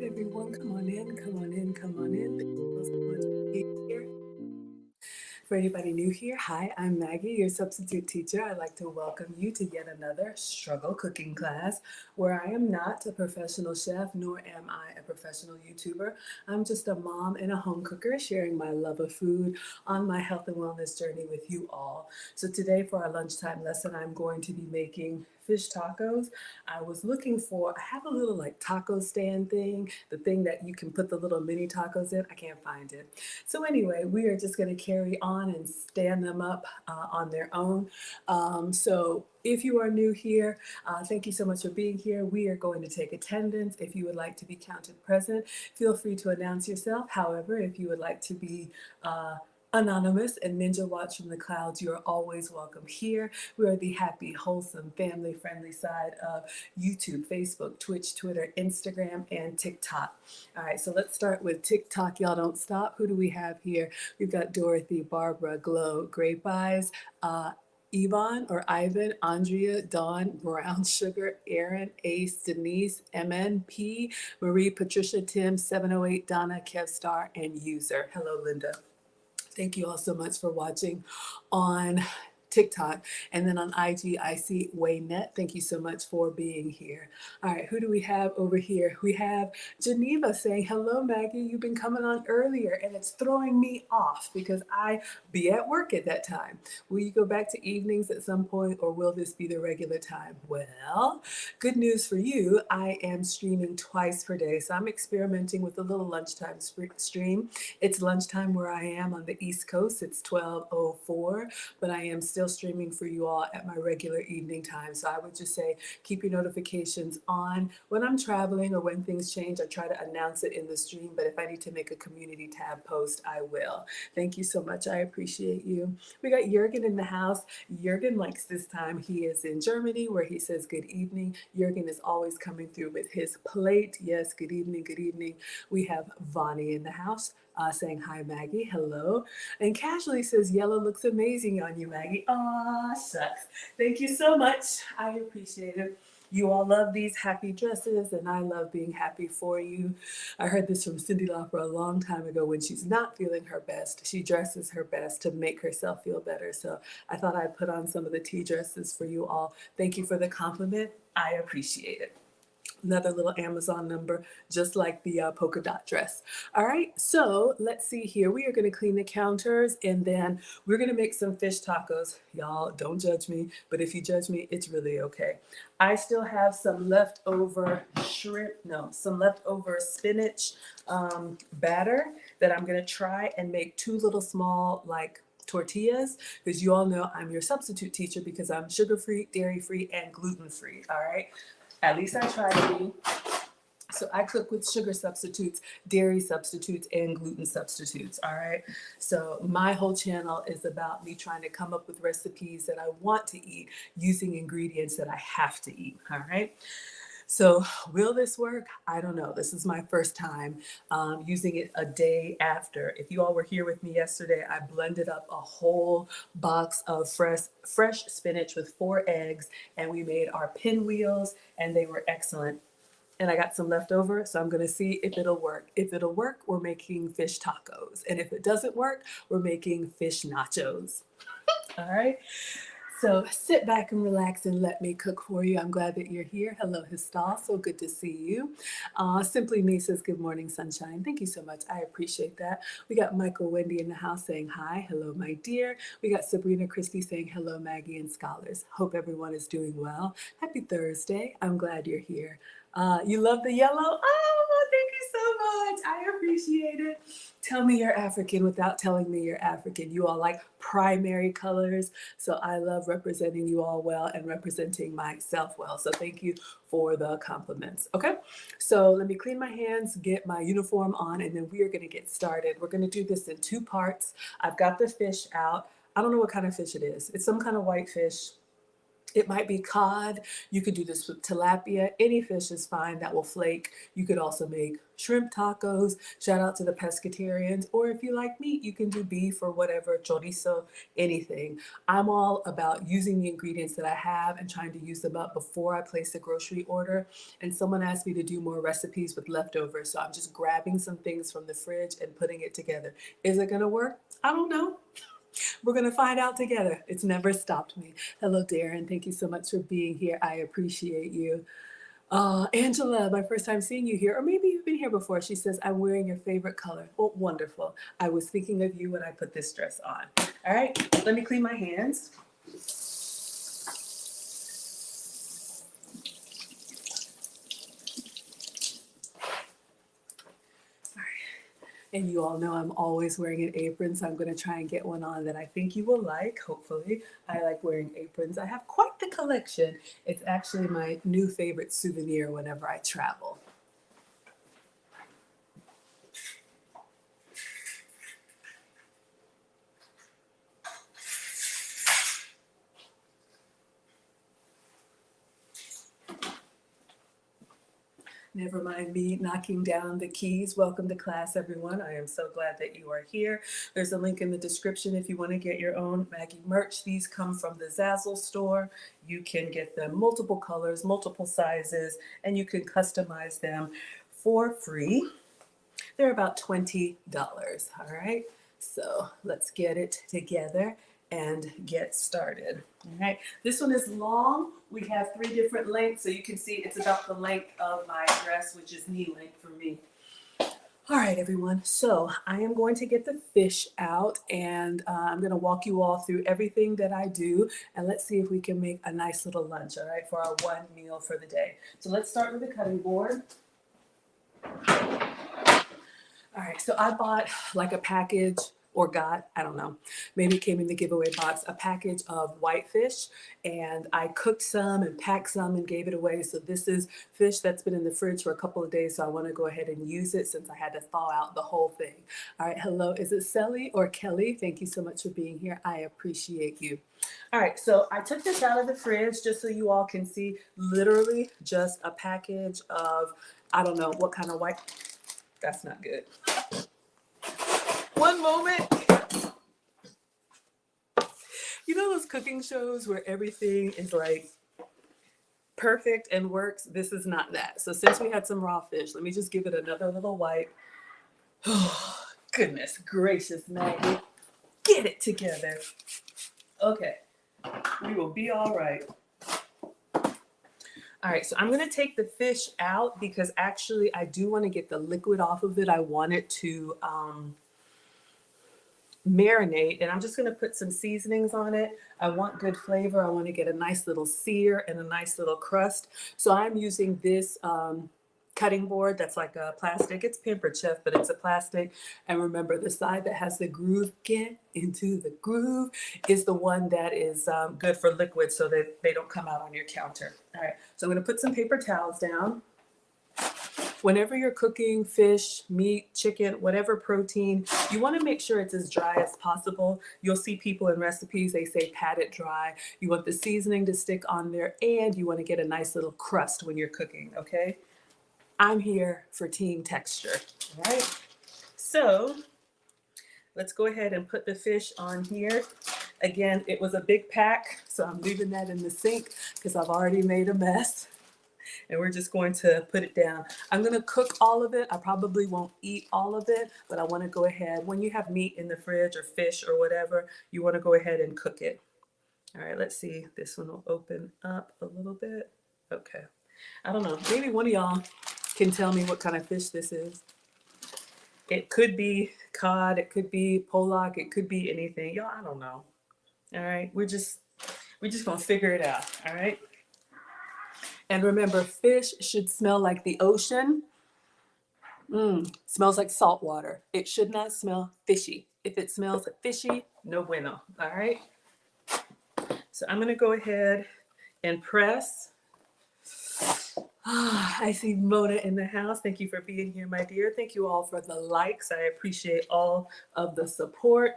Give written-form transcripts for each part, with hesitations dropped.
right, everyone, come on in, come on in, come on in. Thank you so much for being here. For anybody new here, hi, I'm Maggie, your substitute teacher. I'd like to welcome you to yet another struggle cooking class where I am not a professional chef, nor am I a professional YouTuber. I'm just a mom and a home cooker sharing my love of food on my health and wellness journey with you all. So today for our lunchtime lesson, I'm going to be making fish tacos. I have a little like taco stand thing, the thing that you can put the little mini tacos in. I can't find it. So anyway, we are just going to carry on and stand them up on their own. So if you are new here, thank you so much for being here. We are going to take attendance. If you would like to be counted present, feel free to announce yourself. However, if you would like to be anonymous and ninja watch from the clouds, you are always welcome here. We are the happy, wholesome, family friendly side of YouTube, Facebook, Twitch, Twitter, Instagram, and TikTok. All right, so let's start with TikTok. Y'all don't stop. Who do we have here? We've got Dorothy, Barbara, Glow, Grape Eyes, Yvonne or Ivan, Andrea, Dawn, Brown Sugar, Aaron, Ace, Denise, MNP, Marie, Patricia, Tim, 708, Donna, Kevstar, and User. Hello, Linda. Thank you all so much for watching on TikTok. And then on IG, I see Waynette. Thank you so much for being here. All right, who do we have over here? We have Geneva saying, hello, Maggie. You've been coming on earlier, and it's throwing me off because I be at work at that time. Will you go back to evenings at some point, or will this be the regular time? Well, good news for you. I am streaming twice per day, so I'm experimenting with a little lunchtime stream. It's lunchtime where I am on the East Coast. It's 12:04, but I am still streaming for you all at my regular evening time. So I would just say keep your notifications on. When I'm traveling or when things change, I try to announce it in the stream, but if I need to make a community tab post, I will. Thank you so much. I appreciate you. We got Jurgen in the house. Jurgen likes this time. He is in Germany where he says good evening. Jurgen is always coming through with his plate. Yes, good evening, good evening. We have Vonnie in the house. Saying hi, Maggie. Hello. And Casually says, yellow looks amazing on you, Maggie. Aw, shucks. Thank you so much. I appreciate it. You all love these happy dresses, and I love being happy for you. I heard this from Cyndi Lauper a long time ago. When she's not feeling her best, she dresses her best to make herself feel better. So I thought I'd put on some of the tea dresses for you all. Thank you for the compliment. I appreciate it. Another little Amazon number, just like the polka dot dress. All right, so let's see here. We are going to clean the counters, and then we're going to make some fish tacos. Y'all, don't judge me, but if you judge me, it's really okay. I still have some leftover some leftover spinach batter that I'm going to try and make two little small, like, tortillas, because you all know I'm your substitute teacher because I'm sugar-free, dairy-free, and gluten-free. All right. At least I try to be. So I cook with sugar substitutes, dairy substitutes, and gluten substitutes, all right? So my whole channel is about me trying to come up with recipes that I want to eat using ingredients that I have to eat, all right? So will this work? I don't know. This is my first time using it a day after. If you all were here with me yesterday, I blended up a whole box of fresh spinach with 4 eggs, and we made our pinwheels, and they were excellent. And I got some left over, so I'm going to see if it'll work. If it'll work, we're making fish tacos. And if it doesn't work, we're making fish nachos. All right? So sit back and relax and let me cook for you. I'm glad that you're here. Hello, Histal. So good to see you. Simply Me says, good morning, sunshine. Thank you so much. I appreciate that. We got Michael Wendy in the house saying hi. Hello, my dear. We got Sabrina Christie saying hello, Maggie and scholars. Hope everyone is doing well. Happy Thursday. I'm glad you're here. You love the yellow? Oh, thank you so much. I appreciate it. Tell me you're African without telling me you're African. You all like primary colors. So I love representing you all well and representing myself well. So thank you for the compliments. Okay, so let me clean my hands, get my uniform on, and then we are going to get started. We're going to do this in 2 parts. I've got the fish out. I don't know what kind of fish it is. It's some kind of white fish. It might be cod. You could do this with tilapia. Any fish is fine that will flake. You could also make shrimp tacos. Shout out to the pescatarians. Or if you like meat, you can do beef or whatever, chorizo, anything. I'm all about using the ingredients that I have and trying to use them up before I place a grocery order. And someone asked me to do more recipes with leftovers. So I'm just grabbing some things from the fridge and putting it together. Is it going to work? I don't know. We're going to find out together. It's never stopped me. Hello, Darren. Thank you so much for being here. I appreciate you. Angela, my first time seeing you here, or maybe you've been here before. She says, I'm wearing your favorite color. Oh, wonderful. I was thinking of you when I put this dress on. All right, let me clean my hands. And you all know I'm always wearing an apron, so I'm going to try and get one on that I think you will like, hopefully. I like wearing aprons. I have quite the collection. It's actually my new favorite souvenir whenever I travel. Never mind me knocking down the keys. Welcome to class, everyone. I am so glad that you are here. There's a link in the description if you want to get your own Maggie merch. These come from the Zazzle store. You can get them multiple colors, multiple sizes, and you can customize them for free. They're about $20, all right? So let's get it together and get started. All right, this one is long. We have 3 different lengths, so you can see it's about the length of my dress, which is knee length for me. All right, everyone, so I am going to get the fish out, and I'm going to walk you all through everything that I do, and let's see if we can make a nice little lunch, all right, for our one meal for the day. So let's start with the cutting board. All right, so I bought like a package, or got, I don't know, maybe it came in the giveaway box, a package of whitefish, and I cooked some and packed some and gave it away. So this is fish that's been in the fridge for a couple of days, so I want to go ahead and use it since I had to thaw out the whole thing. All right, hello, is it Sally or Kelly? Thank you so much for being here. I appreciate you. All right, so I took this out of the fridge just so you all can see, literally just a package of, I don't know what kind of white, that's not good. One moment. You know those cooking shows where everything is like perfect and works? This is not that. So since we had some raw fish, let me just give it another little wipe. Oh, goodness gracious, Maggie. Get it together. Okay, we will be all right. All right, so I'm going to take the fish out because actually I do want to get the liquid off of it. I want it to marinate, and I'm just going to put some seasonings on it. I want good flavor. I want to get a nice little sear and a nice little crust. So I'm using this cutting board that's like a plastic. It's Pampered Chef, but it's a plastic. And remember, the side that has the groove, get into the groove, is the one that is good for liquid so that they don't come out on your counter. All right, so I'm going to put some paper towels down. Whenever you're cooking fish, meat, chicken, whatever protein, you want to make sure it's as dry as possible. You'll see people in recipes, they say pat it dry. You want the seasoning to stick on there, and you want to get a nice little crust when you're cooking, okay? I'm here for team texture, all right? So let's go ahead and put the fish on here. Again, it was a big pack, so I'm leaving that in the sink because I've already made a mess. And we're just going to put it down. I'm going to cook all of it. I probably won't eat all of it, but I want to go ahead. When you have meat in the fridge or fish or whatever, you want to go ahead and cook it. All right, let's see. This one will open up a little bit. Okay. I don't know. Maybe one of y'all can tell me what kind of fish this is. It could be cod. It could be pollock. It could be anything. Y'all, I don't know. All right. We're just going to figure it out. All right. And remember, fish should smell like the ocean. Smells like salt water. It should not smell fishy. If it smells fishy, no bueno. All right. So I'm going to go ahead and press. I see Mona in the house. Thank you for being here, my dear. Thank you all for the likes. I appreciate all of the support.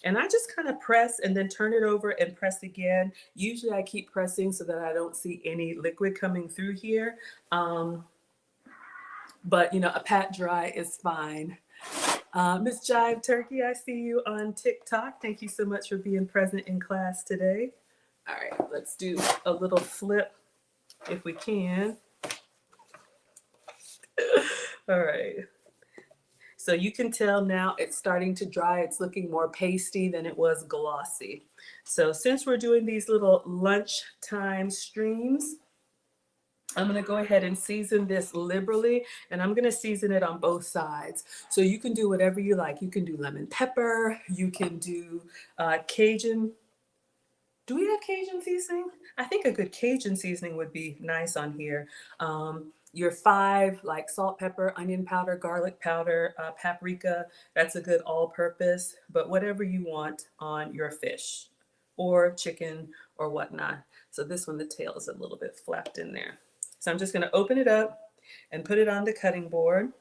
And I just kind of press and then turn it over and press again. Usually I keep pressing so that I don't see any liquid coming through here. But, you know, a pat dry is fine. Miss Jive Turkey, I see you on TikTok. Thank you so much for being present in class today. All right, let's do a little flip if we can. All right. So you can tell now it's starting to dry. It's looking more pasty than it was glossy. So since we're doing these little lunchtime streams, I'm going to go ahead and season this liberally, and I'm going to season it on both sides. So you can do whatever you like. You can do lemon pepper. You can do Cajun. Do we have Cajun seasoning? I think a good Cajun seasoning would be nice on here. Your 5, like salt, pepper, onion powder, garlic powder, paprika, that's a good all-purpose, but whatever you want on your fish or chicken or whatnot. So this one, the tail is a little bit flapped in there. So I'm just going to open it up and put it on the cutting board.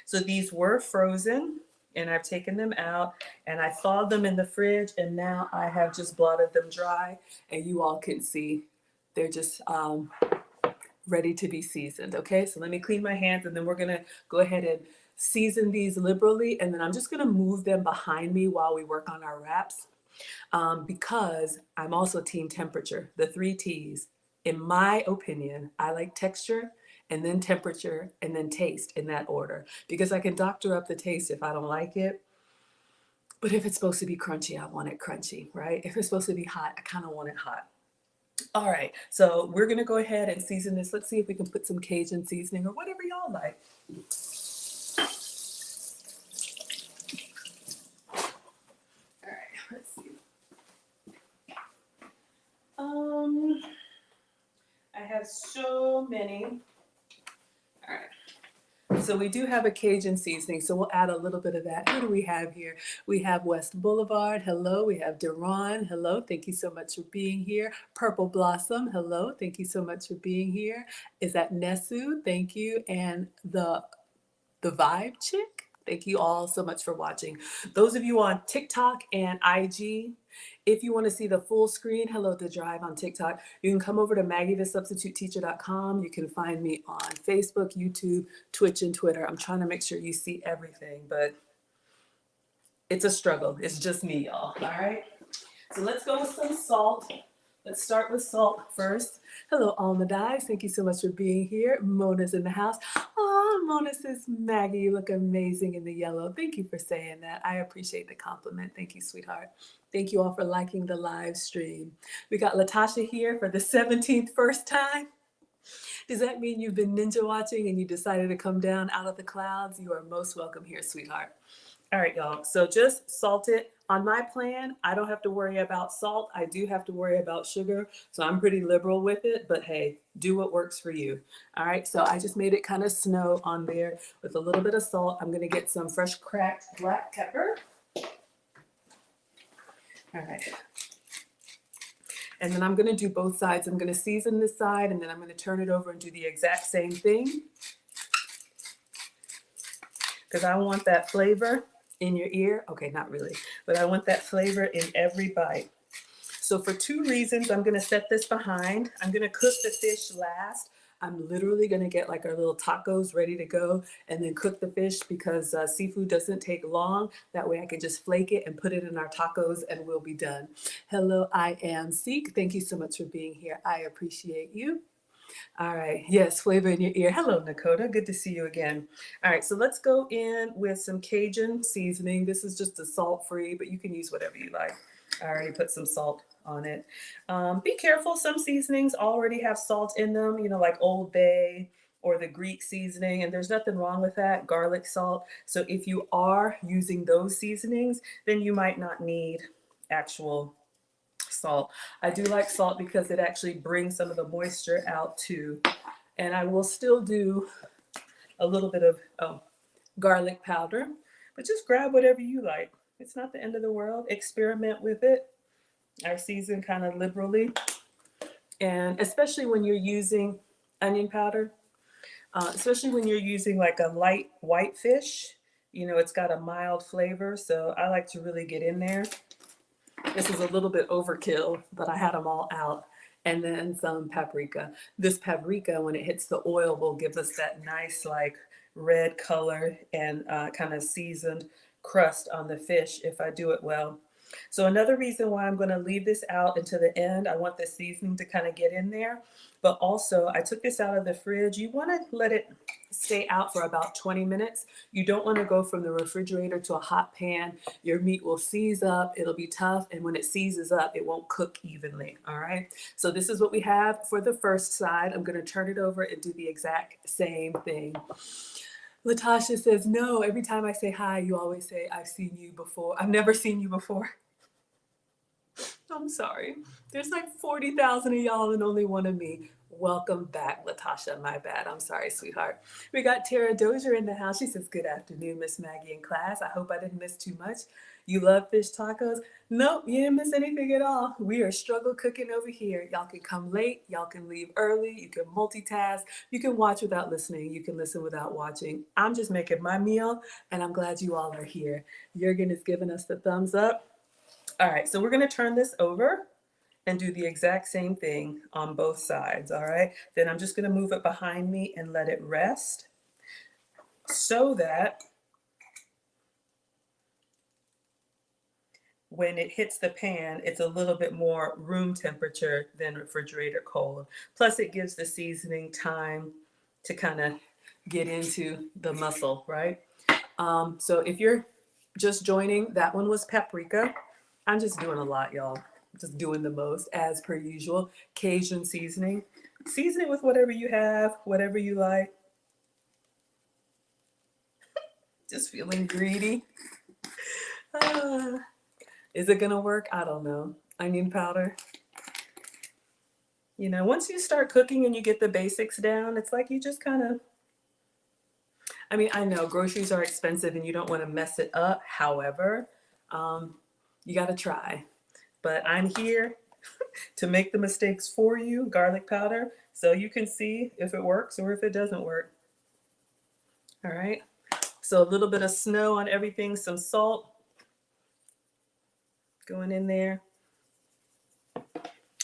So these were frozen and I've taken them out and I thawed them in the fridge, and now I have just blotted them dry, and you all can see they're just ready to be seasoned. Okay, so let me clean my hands, and then we're gonna go ahead and season these liberally, and then I'm just gonna move them behind me while we work on our wraps, because I'm also team temperature, the 3 T's. In my opinion, I like texture and then temperature and then taste in that order, because I can doctor up the taste if I don't like it. But if it's supposed to be crunchy, I want it crunchy, right? If it's supposed to be hot, I kind of want it hot. All right, so we're gonna go ahead and season this. Let's see if we can put some Cajun seasoning or whatever y'all like. All right, let's see. I have so many. All right. So we do have a Cajun seasoning, so we'll add a little bit of that. Who do we have here? We have West Boulevard, hello. We have Deron, hello. Thank you so much for being here. Purple Blossom, hello. Thank you so much for being here. Is that Nesu? Thank you. And the Vibe Chick, thank you all so much for watching. Those of you on TikTok and IG, if you want to see the full screen, hello to Drive on TikTok, you can come over to MaggieTheSubstituteTeacher.com. You can find me on Facebook, YouTube, Twitch, and Twitter. I'm trying to make sure you see everything, but it's a struggle. It's just me, y'all. All right. So let's go with some salt. Let's start with salt first. Hello, Alma Dives. Thank you so much for being here. Mona's in the house. Oh, Mona says, Maggie, you look amazing in the yellow. Thank you for saying that. I appreciate the compliment. Thank you, sweetheart. Thank you all for liking the live stream. We got Latasha here for the 17th first time. Does that mean you've been ninja watching and you decided to come down out of the clouds? You are most welcome here, sweetheart. All right, y'all. So just salt it. On my plan, I don't have to worry about salt. I do have to worry about sugar. So I'm pretty liberal with it, but hey, do what works for you. All right, so I just made it kind of snow on there with a little bit of salt. I'm gonna get some fresh cracked black pepper. All right. And then I'm gonna do both sides. I'm gonna season this side, and then I'm gonna turn it over and do the exact same thing, because I want that flavor in your ear. Okay, not really, but I want that flavor in every bite. So for 2 reasons, I'm gonna set this behind. I'm gonna cook the fish last. I'm literally gonna get like our little tacos ready to go and then cook the fish, because seafood doesn't take long. That way I can just flake it and put it in our tacos and we'll be done. Hello, I am Seek. Thank you so much for being here. I appreciate you. All right, yes, flavor in your ear. Hello, Nakota, good to see you again. All right, so let's go in with some Cajun seasoning. This is just a salt-free, but you can use whatever you like. I already put some salt on it. Be careful, some seasonings already have salt in them, you know, like Old Bay or the Greek seasoning, and there's nothing wrong with that, garlic salt. So if you are using those seasonings, then you might not need actual salt. I do like salt because it actually brings some of the moisture out too. And I will still do a little bit of garlic powder, but just grab whatever you like. It's not the end of the world. Experiment with it. I season kind of liberally. And especially when you're using onion powder, especially when you're using like a light white fish, you know, it's got a mild flavor. So I like to really get in there. This is a little bit overkill, but I had them all out. And then some paprika. This paprika, when it hits the oil, will give us that nice like red color and kind of seasoned crust on the fish if I do it well. So another reason why I'm going to leave this out until the end, I want the seasoning to kind of get in there. But also, I took this out of the fridge. You want to let it stay out for about 20 minutes. You don't want to go from the refrigerator to a hot pan. Your meat will seize up, it'll be tough, and when it seizes up, it won't cook evenly, all right? So this is what we have for the first side. I'm going to turn it over and do the exact same thing. Latasha says, no, every time I say hi, you always say, I've seen you before. I've never seen you before. I'm sorry. There's like 40,000 of y'all and only one of me. Welcome back, Latasha. My bad. I'm sorry, sweetheart. We got Tara Dozier in the house. She says, good afternoon, Miss Maggie in class. I hope I didn't miss too much. You love fish tacos? Nope, you didn't miss anything at all. We are struggle cooking over here. Y'all can come late. Y'all can leave early. You can multitask. You can watch without listening. You can listen without watching. I'm just making my meal, and I'm glad you all are here. Jurgen is giving us the thumbs up. All right, so we're going to turn this over and do the exact same thing on both sides, all right? Then I'm just going to move it behind me and let it rest so that when it hits the pan, it's a little bit more room temperature than refrigerator cold. Plus, it gives the seasoning time to kind of get into the muscle, right? So if you're just joining, that one was paprika. I'm just doing a lot, y'all. Just doing the most, as per usual. Cajun seasoning. Season it with whatever you have, whatever you like. Just feeling greedy. Is it gonna work? I don't know. Onion powder. You know, once you start cooking and you get the basics down, it's like you just kind of, I mean, I know groceries are expensive and you don't want to mess it up. However, you got to try. But I'm here to make the mistakes for you, garlic powder, so you can see if it works or if it doesn't work. All right. So a little bit of snow on everything, some salt going in there.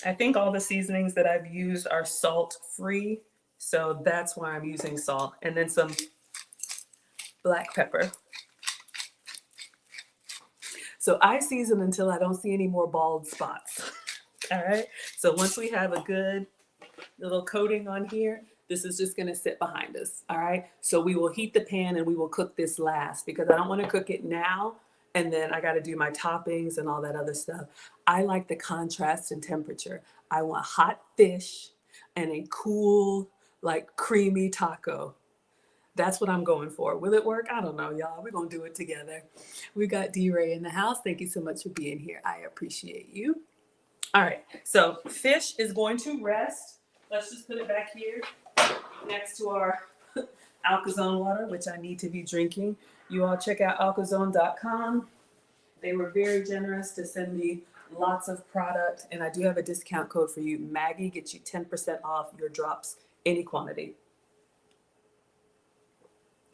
I think all the seasonings that I've used are salt free, so that's why I'm using salt. And then some black pepper. So I season until I don't see any more bald spots. All right. So once we have a good little coating on here, this is just going to sit behind us. All right. So we will heat the pan and we will cook this last because I don't want to cook it now. And then I got to do my toppings and all that other stuff. I like the contrast in temperature. I want hot fish and a cool, like creamy taco. That's what I'm going for. Will it work? I don't know, y'all. We're going to do it together. We got D-Ray in the house. Thank you so much for being here. I appreciate you. All right. So fish is going to rest. Let's just put it back here next to our Alkazone water, which I need to be drinking. You all check out alkazone.com. They were very generous to send me lots of product, and I do have a discount code for you. Maggie gets you 10% off your drops, any quantity.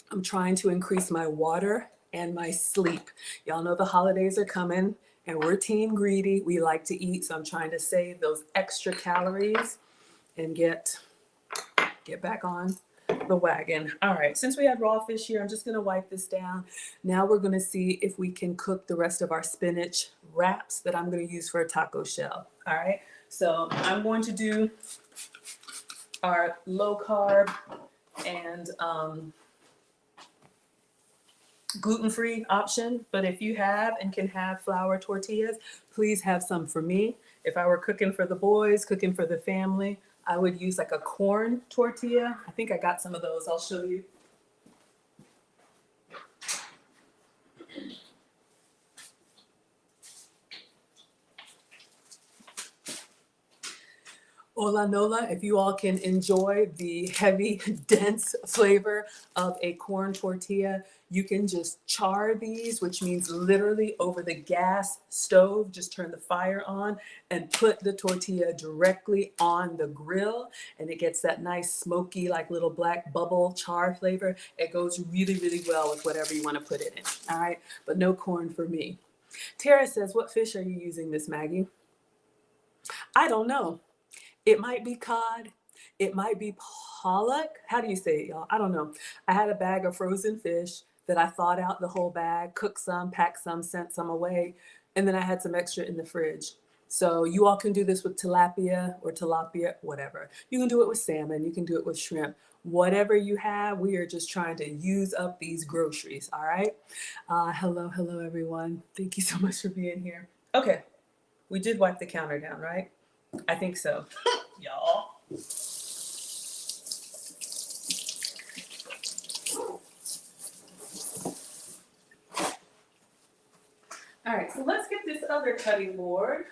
I'm trying to increase my water and my sleep. Y'all know the holidays are coming, and we're team greedy. We like to eat, so I'm trying to save those extra calories and get back on the wagon. All right, since we had raw fish here, I'm just gonna wipe this down. Now we're gonna see if we can cook the rest of our spinach wraps that I'm gonna use for a taco shell. All right, so I'm going to do our low carb and gluten-free option, but if you have and can have flour tortillas, please have some for me. If I were cooking for the boys, cooking for the family, I would use like a corn tortilla. I think I got some of those. I'll show you. Hola Nola, if you all can enjoy the heavy, dense flavor of a corn tortilla, you can just char these, which means literally over the gas stove, just turn the fire on and put the tortilla directly on the grill, and it gets that nice smoky, like little black bubble char flavor. It goes really, really well with whatever you want to put it in, all right? But no corn for me. Tara says, what fish are you using, Miss Maggie? I don't know. It might be cod. It might be pollock. How do you say it, y'all? I don't know. I had a bag of frozen fish that I thawed out the whole bag, cooked some, packed some, sent some away, and then I had some extra in the fridge. So you all can do this with tilapia or tilapia, whatever. You can do it with salmon. You can do it with shrimp. Whatever you have, we are just trying to use up these groceries, all right? Hello, hello, everyone. Thank you so much for being here. Okay, we did wipe the counter down, right? I think so. Y'all. All right, so let's get this other cutting board.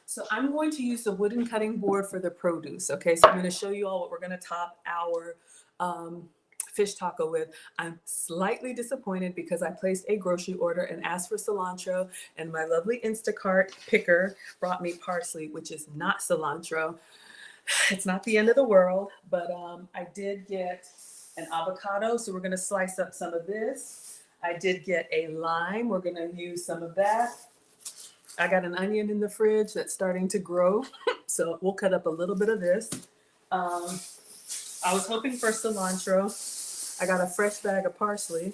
So I'm going to use the wooden cutting board for the produce, okay? So I'm going to show you all what we're going to top our fish taco with. I'm slightly disappointed because I placed a grocery order and asked for cilantro, and my lovely Instacart picker brought me parsley, which is not cilantro. It's not the end of the world, but I did get an avocado, so we're going to slice up some of this. I did get a lime. We're going to use some of that. I got an onion in the fridge that's starting to grow, so we'll cut up a little bit of this. I was hoping for cilantro. I got a fresh bag of parsley.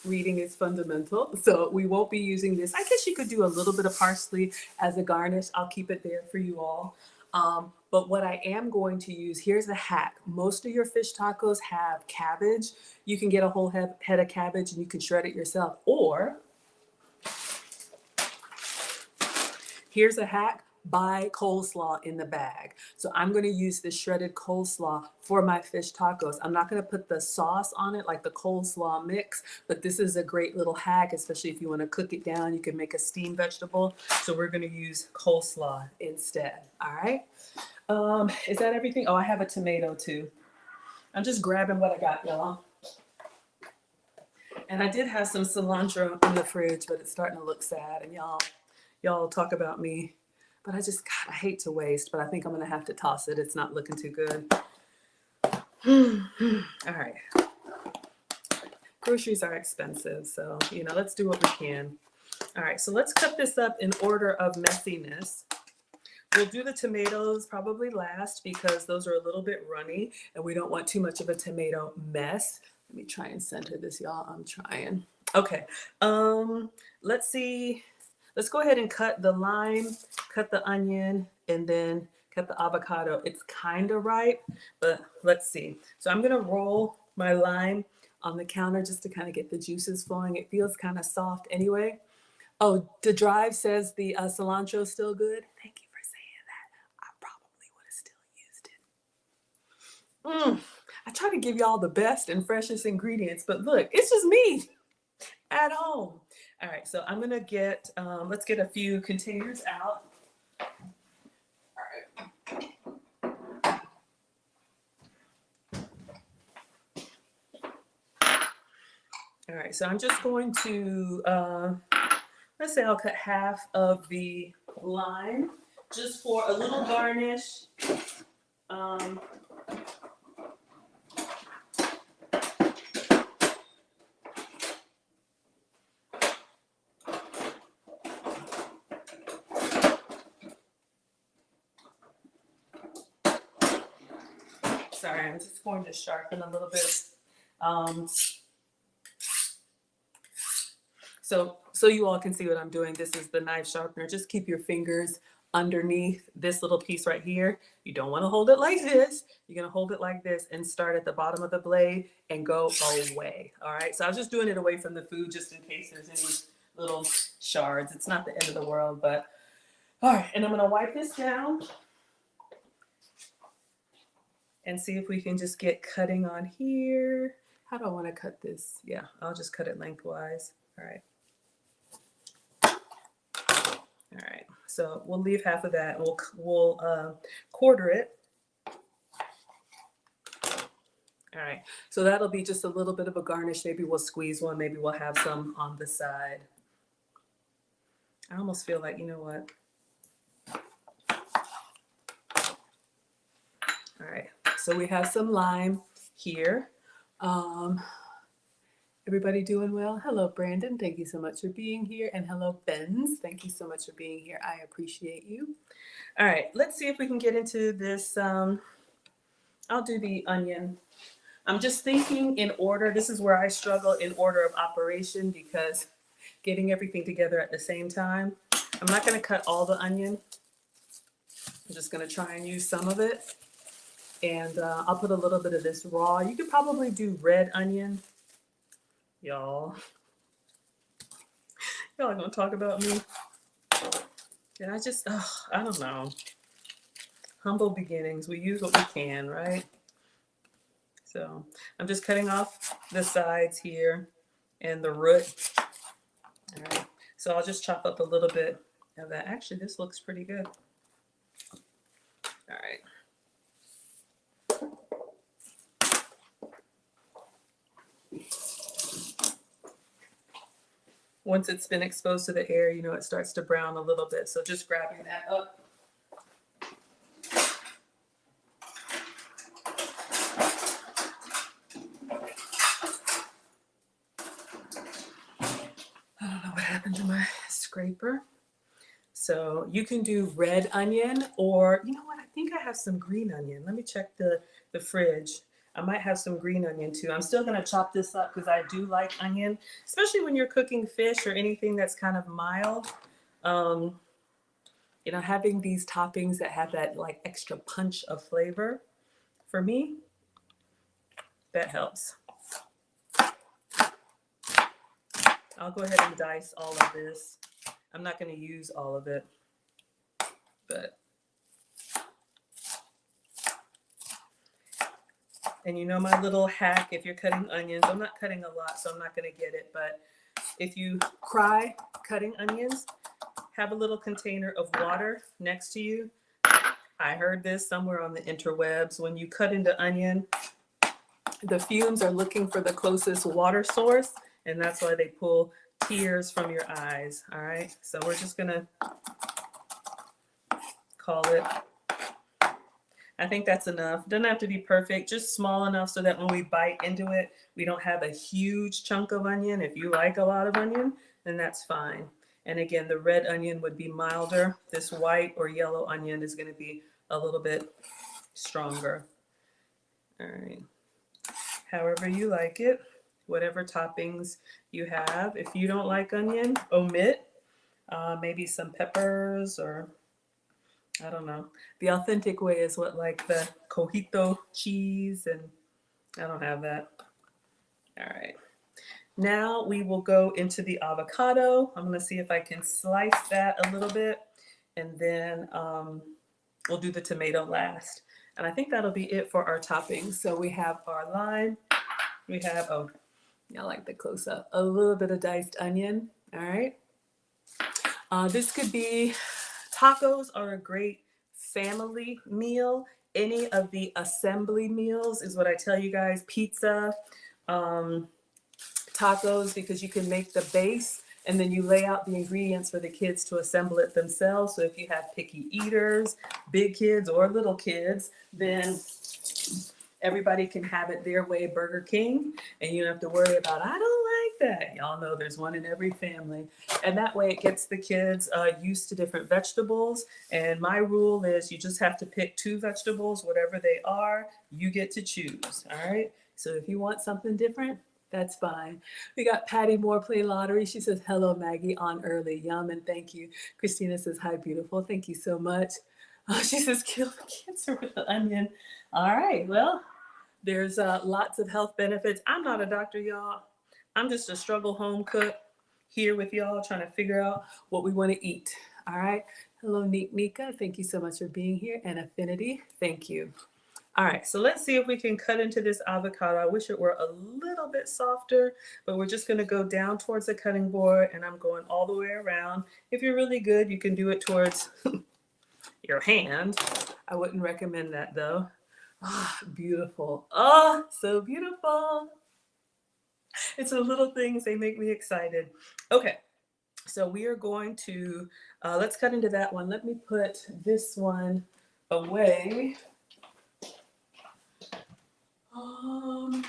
Reading is fundamental, so we won't be using this. I guess you could do a little bit of parsley as a garnish. I'll keep it there for you all. But what I am going to use, here's a hack. Most of your fish tacos have cabbage. You can get a whole head of cabbage and you can shred it yourself. Or here's a hack. Buy coleslaw in the bag. So I'm going to use this shredded coleslaw for my fish tacos. I'm not going to put the sauce on it like the coleslaw mix, but this is a great little hack, especially if you want to cook it down. You can make a steamed vegetable. So we're going to use coleslaw instead. All right. Is that everything? Oh, I have a tomato too. I'm just grabbing what I got, y'all. And I did have some cilantro in the fridge, but it's starting to look sad. And y'all talk about me. But God, I hate to waste, but I think I'm going to have to toss it. It's not looking too good. All right. Groceries are expensive, so, let's do what we can. All right, so let's cut this up in order of messiness. We'll do the tomatoes probably last because those are a little bit runny and we don't want too much of a tomato mess. Let me try and center this, y'all. I'm trying. Okay, let's see. Let's go ahead and cut the lime, cut the onion, and then cut the avocado. It's kind of ripe, but let's see. So I'm gonna roll my lime on the counter just to kind of get the juices flowing. It feels kind of soft anyway. Oh, the drive says the cilantro is still good. Thank you for saying that. I probably would have still used it. I try to give y'all the best and freshest ingredients, but look, it's just me at home. All right, so I'm gonna get, let's get a few containers out. All right. All right, so I'm just going to, let's say I'll cut half of the lime just for a little garnish. Sorry, I'm just going to sharpen a little bit. So you all can see what I'm doing. This is the knife sharpener. Just keep your fingers underneath this little piece right here. You don't want to hold it like this. You're going to hold it like this and start at the bottom of the blade and go away. All right. So I was just doing it away from the food just in case there's any little shards. It's not the end of the world, but all right. And I'm going to wipe this down and see if we can just get cutting on here. How do I want to cut this? Yeah, I'll just cut it lengthwise. All right. All right, so we'll leave half of that. We'll quarter it. All right, so that'll be just a little bit of a garnish. Maybe we'll squeeze one. Maybe we'll have some on the side. I almost feel like, you know what? All right, so we have some lime here. Everybody doing well? Hello, Brandon. Thank you so much for being here. And hello, Benz. Thank you so much for being here. I appreciate you. All right, let's see if we can get into this. I'll do the onion. I'm just thinking in order. This is where I struggle in order of operation because getting everything together at the same time. I'm not going to cut all the onion. I'm just going to try and use some of it. And I'll put a little bit of this raw. You could probably do red onion. Y'all are going to talk about me. And I don't know. Humble beginnings. We use what we can, right? So I'm just cutting off the sides here and the root. All right. So I'll just chop up a little bit of that. Actually, this looks pretty good. All right. Once it's been exposed to the air, you know, it starts to brown a little bit. So just grabbing that up. I don't know what happened to my scraper. So you can do red onion, or you know what? I think I have some green onion. Let me check the fridge. I might have some green onion too. I'm still going to chop this up because I do like onion, especially when you're cooking fish or anything that's kind of mild. You know, having these toppings that have that like extra punch of flavor, for me, that helps. I'll go ahead and dice all of this. I'm not going to use all of it, but. And you know my little hack, if you're cutting onions, I'm not cutting a lot, so I'm not going to get it. But if you cry cutting onions, have a little container of water next to you. I heard this somewhere on the interwebs. When you cut into onion, the fumes are looking for the closest water source, and that's why they pull tears from your eyes. All right, so we're just going to call it. I think that's enough. Doesn't have to be perfect, just small enough so that when we bite into it, we don't have a huge chunk of onion. If you like a lot of onion, then that's fine. And again, the red onion would be milder. This white or yellow onion is going to be a little bit stronger. All right. However you like it, whatever toppings you have. If you don't like onion, omit maybe some peppers or I don't know. The authentic way is what, like the cojito cheese, and I don't have that. All right. Now we will go into the avocado. I'm going to see if I can slice that a little bit, and then we'll do the tomato last. And I think that'll be it for our toppings. So we have our lime. We have, oh, y'all like the close-up, a little bit of diced onion. All right. This could be, tacos are a great family meal. Any of the assembly meals is what I tell you guys. Pizza, tacos, because you can make the base and then you lay out the ingredients for the kids to assemble it themselves. So if you have picky eaters, big kids or little kids, then everybody can have it their way, Burger King, and you don't have to worry about, I don't like that. Y'all know there's one in every family. And that way it gets the kids used to different vegetables. And my rule is you just have to pick 2 vegetables, whatever they are, you get to choose. All right. So if you want something different, that's fine. We got Patty Moore play lottery. She says, hello, Maggie, on early. Yum, and thank you. Christina says, hi, beautiful. Thank you so much. She says, kill the cancer with the onion. All right. Well, there's lots of health benefits. I'm not a doctor, y'all. I'm just a struggle home cook here with y'all trying to figure out what we want to eat. All right. Hello, Nika. Thank you so much for being here. And Affinity, thank you. All right, so let's see if we can cut into this avocado. I wish it were a little bit softer, but we're just gonna go down towards the cutting board and I'm going all the way around. If you're really good, you can do it towards your hand. I wouldn't recommend that though. Ah, beautiful. Oh, so beautiful. It's the little things, they make me excited. Okay, so we are going to, let's cut into that one. Let me put this one away. I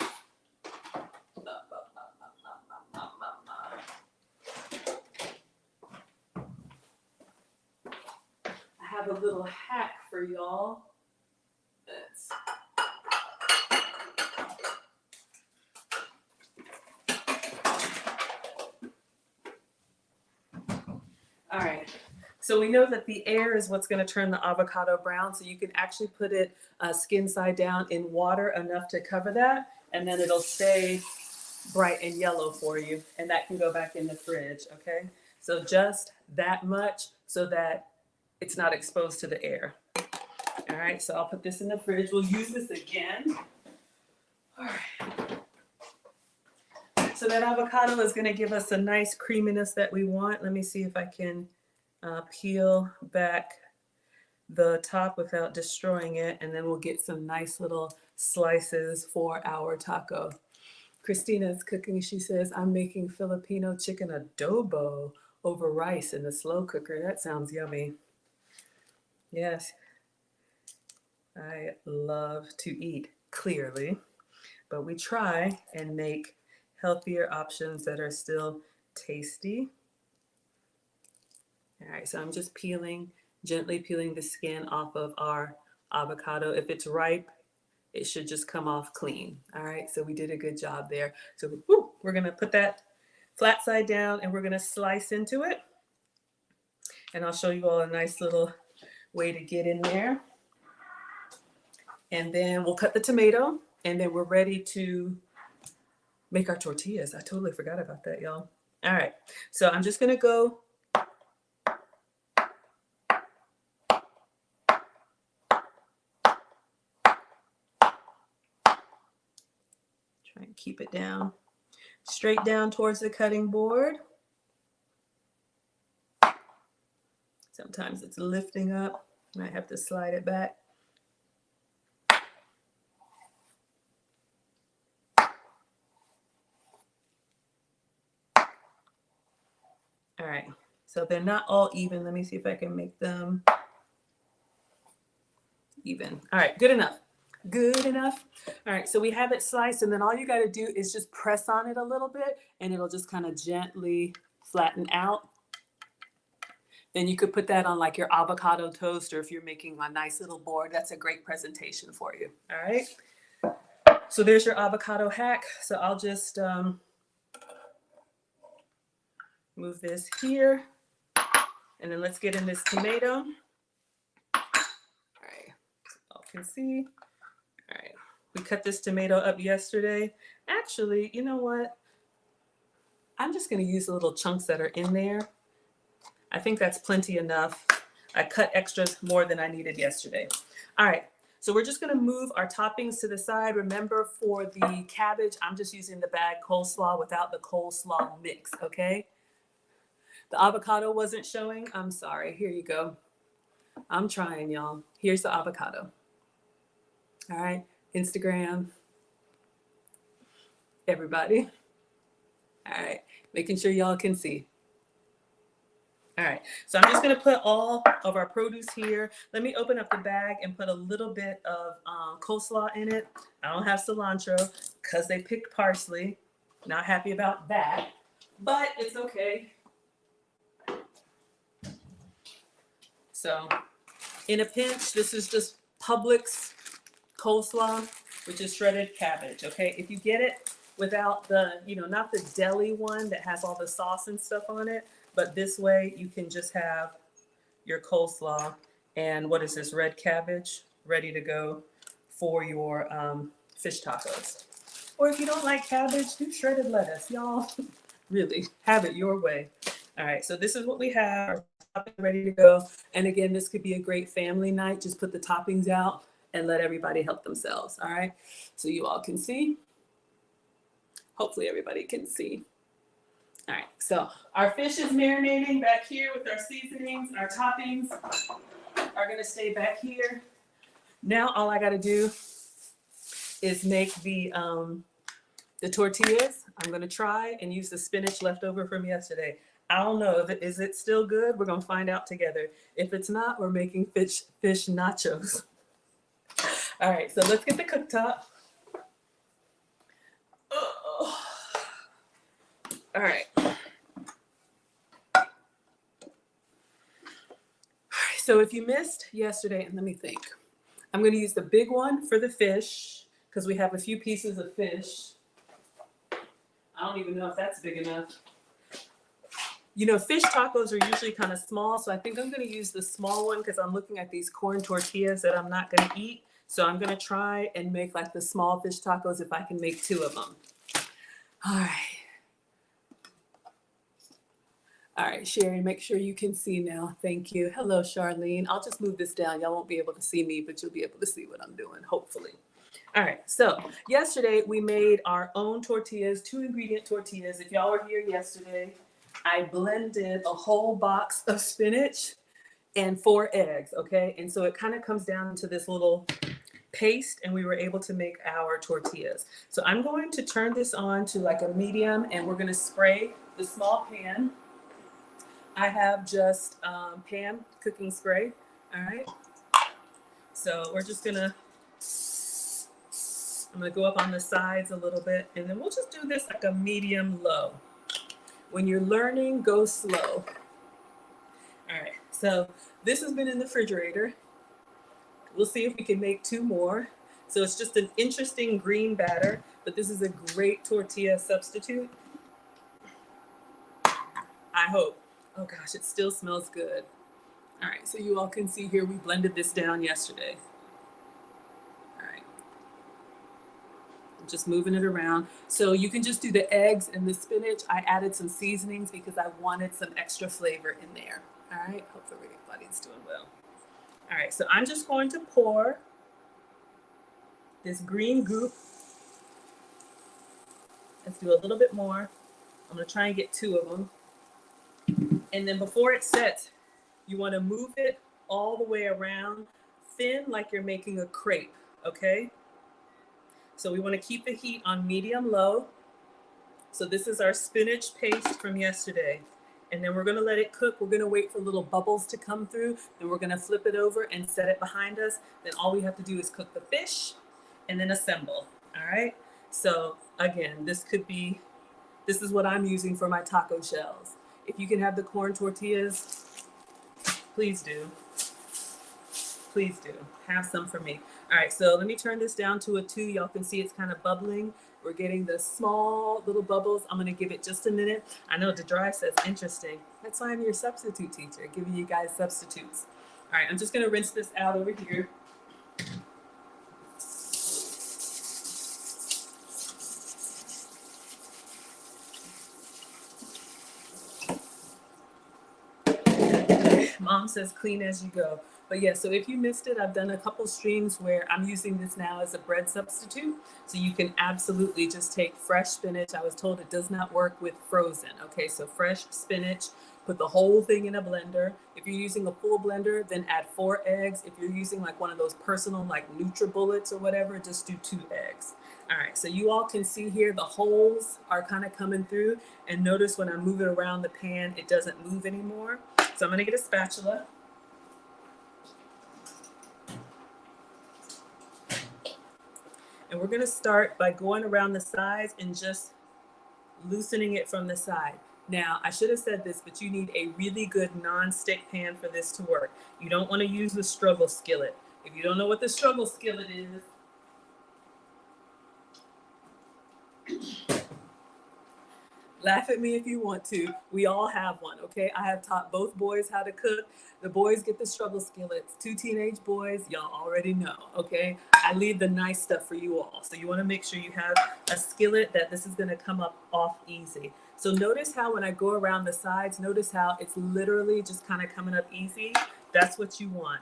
have a little hack for y'all. All right. So we know that the air is what's going to turn the avocado brown. So you can actually put it skin side down in water enough to cover that, and then it'll stay bright and yellow for you, and that can go back in the fridge. Okay. So just that much so that it's not exposed to the air. All right. So I'll put this in the fridge. We'll use this again. All right. So that avocado is going to give us a nice creaminess that we want. Let me see if I can peel back the top without destroying it, and then we'll get some nice little slices for our taco. Christina is cooking. She says, I'm making Filipino chicken adobo over rice in the slow cooker. That sounds yummy. Yes, I love to eat, clearly, but we try and make healthier options that are still tasty. All right, so I'm just gently peeling the skin off of our avocado. If it's ripe, it should just come off clean. All right, so we did a good job there. So we're gonna put that flat side down and we're gonna slice into it. And I'll show you all a nice little way to get in there. And then we'll cut the tomato, and then we're ready to make our tortillas. I totally forgot about that, y'all. All right, so I'm just gonna go try and keep it down, straight down towards the cutting board. Sometimes it's lifting up. I might have to slide it back. All right, so they're not all even. Let me see if I can make them even. All right, good enough. Good enough. All right, so we have it sliced, and then all you got to do is just press on it a little bit, and it'll just kind of gently flatten out. Then you could put that on like your avocado toast, or if you're making a nice little board, that's a great presentation for you. All right. So there's your avocado hack. So I'll just move this here, and then let's get in this tomato. All right, so y'all can see. All right, we cut this tomato up yesterday. Actually, you know what? I'm just gonna use the little chunks that are in there. I think that's plenty enough. I cut extras more than I needed yesterday. All right, so we're just gonna move our toppings to the side. Remember, for the cabbage, I'm just using the bag coleslaw without the coleslaw mix, okay? The avocado wasn't showing. I'm sorry. Here you go. I'm trying, y'all. Here's the avocado. All right. Instagram. Everybody. All right. Making sure y'all can see. All right. So I'm just going to put all of our produce here. Let me open up the bag and put a little bit of coleslaw in it. I don't have cilantro because they picked parsley. Not happy about that, but it's okay. So in a pinch, this is just Publix coleslaw, which is shredded cabbage, okay? If you get it without the, not the deli one that has all the sauce and stuff on it, but this way you can just have your coleslaw and what is this, red cabbage, ready to go for your fish tacos. Or if you don't like cabbage, do shredded lettuce, y'all. Really, have it your way. All right, so this is what we have. Ready to go. And again, this could be a great family night. Just put the toppings out and let everybody help themselves. All right. So you all can see. Hopefully everybody can see. All right. So our fish is marinating back here with our seasonings. Our toppings are going to stay back here. Now all I got to do is make the tortillas. I'm going to try and use the spinach left over from yesterday. I don't know. Is it still good? We're going to find out together. If it's not, we're making fish nachos. All right, so let's get the cooktop. All right. So if you missed yesterday, and let me think, I'm going to use the big one for the fish because we have a few pieces of fish. I don't even know if that's big enough. You know, fish tacos are usually kind of small, so I think I'm going to use the small one because I'm looking at these corn tortillas that I'm not going to eat. So I'm going to try and make like the small fish tacos if I can make 2 of them. All right. All right, Sherry, make sure you can see now. Thank you. Hello, Charlene. I'll just move this down. Y'all won't be able to see me, but you'll be able to see what I'm doing, hopefully. All right, so yesterday we made our own tortillas, 2-ingredient tortillas. If y'all were here yesterday, I blended a whole box of spinach and 4 eggs, okay? And so it kind of comes down to this little paste, and we were able to make our tortillas. So I'm going to turn this on to like a medium, and we're gonna spray the small pan. I have just pan cooking spray, all right? So we're just gonna, I'm gonna go up on the sides a little bit, and then we'll just do this like a medium low. When you're learning, go slow. All right, so this has been in the refrigerator. We'll see if we can make 2 more. So it's just an interesting green batter, but this is a great tortilla substitute. I hope. Oh gosh, it still smells good. All right, so you all can see here, we blended this down yesterday. All right. I'm just moving it around. So you can just do the eggs and the spinach. I added some seasonings because I wanted some extra flavor in there. All right, hopefully everybody's doing well. All right, so I'm just going to pour this green goop. Let's do a little bit more. I'm gonna try and get 2 of them. And then before it sets, you wanna move it all the way around, thin like you're making a crepe, okay? So we wanna keep the heat on medium low. So this is our spinach paste from yesterday. And then we're gonna let it cook. We're gonna wait for little bubbles to come through. Then we're gonna flip it over and set it behind us. Then all we have to do is cook the fish and then assemble, all right? So again, this is what I'm using for my taco shells. If you can have the corn tortillas, please do. Please do. Have some for me. All right, so let me turn this down to a 2. Y'all can see it's kind of bubbling. We're getting the small little bubbles. I'm gonna give it just a minute. I know DeDry says interesting. That's why I'm your substitute teacher, giving you guys substitutes. All right, I'm just gonna rinse this out over here. Mom says clean as you go. But yeah, so if you missed it, I've done a couple streams where I'm using this now as a bread substitute. So you can absolutely just take fresh spinach. I was told it does not work with frozen. Okay, so fresh spinach, put the whole thing in a blender. If you're using a full blender, then add 4 eggs. If you're using like one of those personal like NutriBullets or whatever, just do 2 eggs. All right, so you all can see here the holes are kind of coming through, and notice when I move it around the pan, it doesn't move anymore. So I'm gonna get a spatula. And we're gonna start by going around the sides and just loosening it from the side. Now, I should have said this, but you need a really good non-stick pan for this to work. You don't wanna use the struggle skillet. If you don't know what the struggle skillet is, laugh at me if you want to. We all have one, okay? I have taught both boys how to cook. The boys get the struggle skillets. 2 teenage boys, y'all already know, okay? I leave the nice stuff for you all. So you wanna make sure you have a skillet that this is gonna come up off easy. So notice how when I go around the sides, notice how it's literally just kind of coming up easy. That's what you want.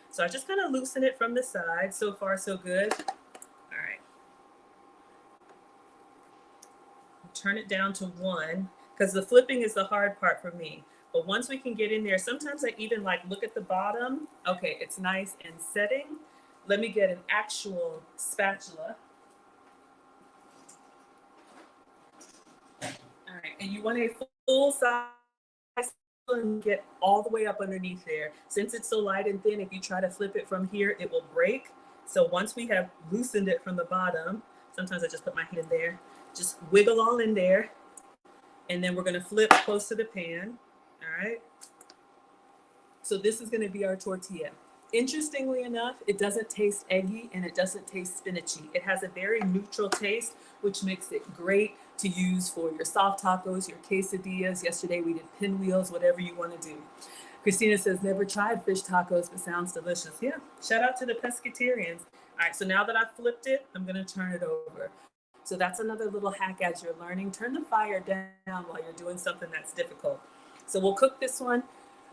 So I just kind of loosen it from the side. So far, so good. All right. Turn it down to 1 because the flipping is the hard part for me. But once we can get in there, sometimes I even like look at the bottom. Okay, it's nice and setting. Let me get an actual spatula. All right, and you want a full size and get all the way up underneath there. Since it's so light and thin, if you try to flip it from here, it will break. So once we have loosened it from the bottom, sometimes I just put my hand in there, just wiggle all in there. And then we're gonna flip close to the pan, all right? So this is gonna be our tortilla. Interestingly enough, it doesn't taste eggy and it doesn't taste spinachy. It has a very neutral taste, which makes it great to use for your soft tacos, your quesadillas. Yesterday we did pinwheels, whatever you wanna do. Christina says, never tried fish tacos, but sounds delicious. Yeah, shout out to the pescatarians. All right, so now that I've flipped it, I'm gonna turn it over. So that's another little hack as you're learning. Turn the fire down while you're doing something that's difficult. So we'll cook this one,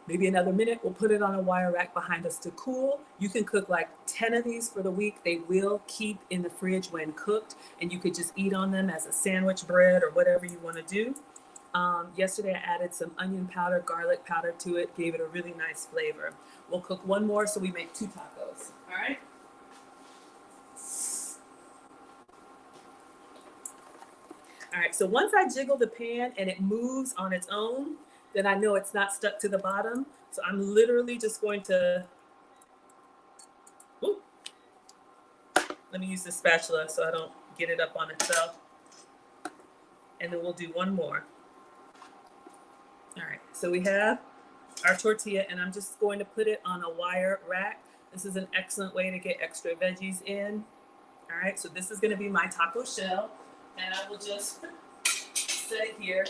maybe another minute. We'll put it on a wire rack behind us to cool. You can cook like 10 of these for the week. They will keep in the fridge when cooked, and you could just eat on them as a sandwich bread or whatever you wanna do. Yesterday I added some onion powder, garlic powder to it, gave it a really nice flavor. We'll cook one more so we make 2 tacos, all right? All right, so once I jiggle the pan and it moves on its own, then I know it's not stuck to the bottom. So I'm literally just going to, ooh, let me use the spatula so I don't get it up on itself. And then we'll do one more. All right, so we have our tortilla and I'm just going to put it on a wire rack. This is an excellent way to get extra veggies in. All right, so this is gonna be my taco shell and I will just set it here.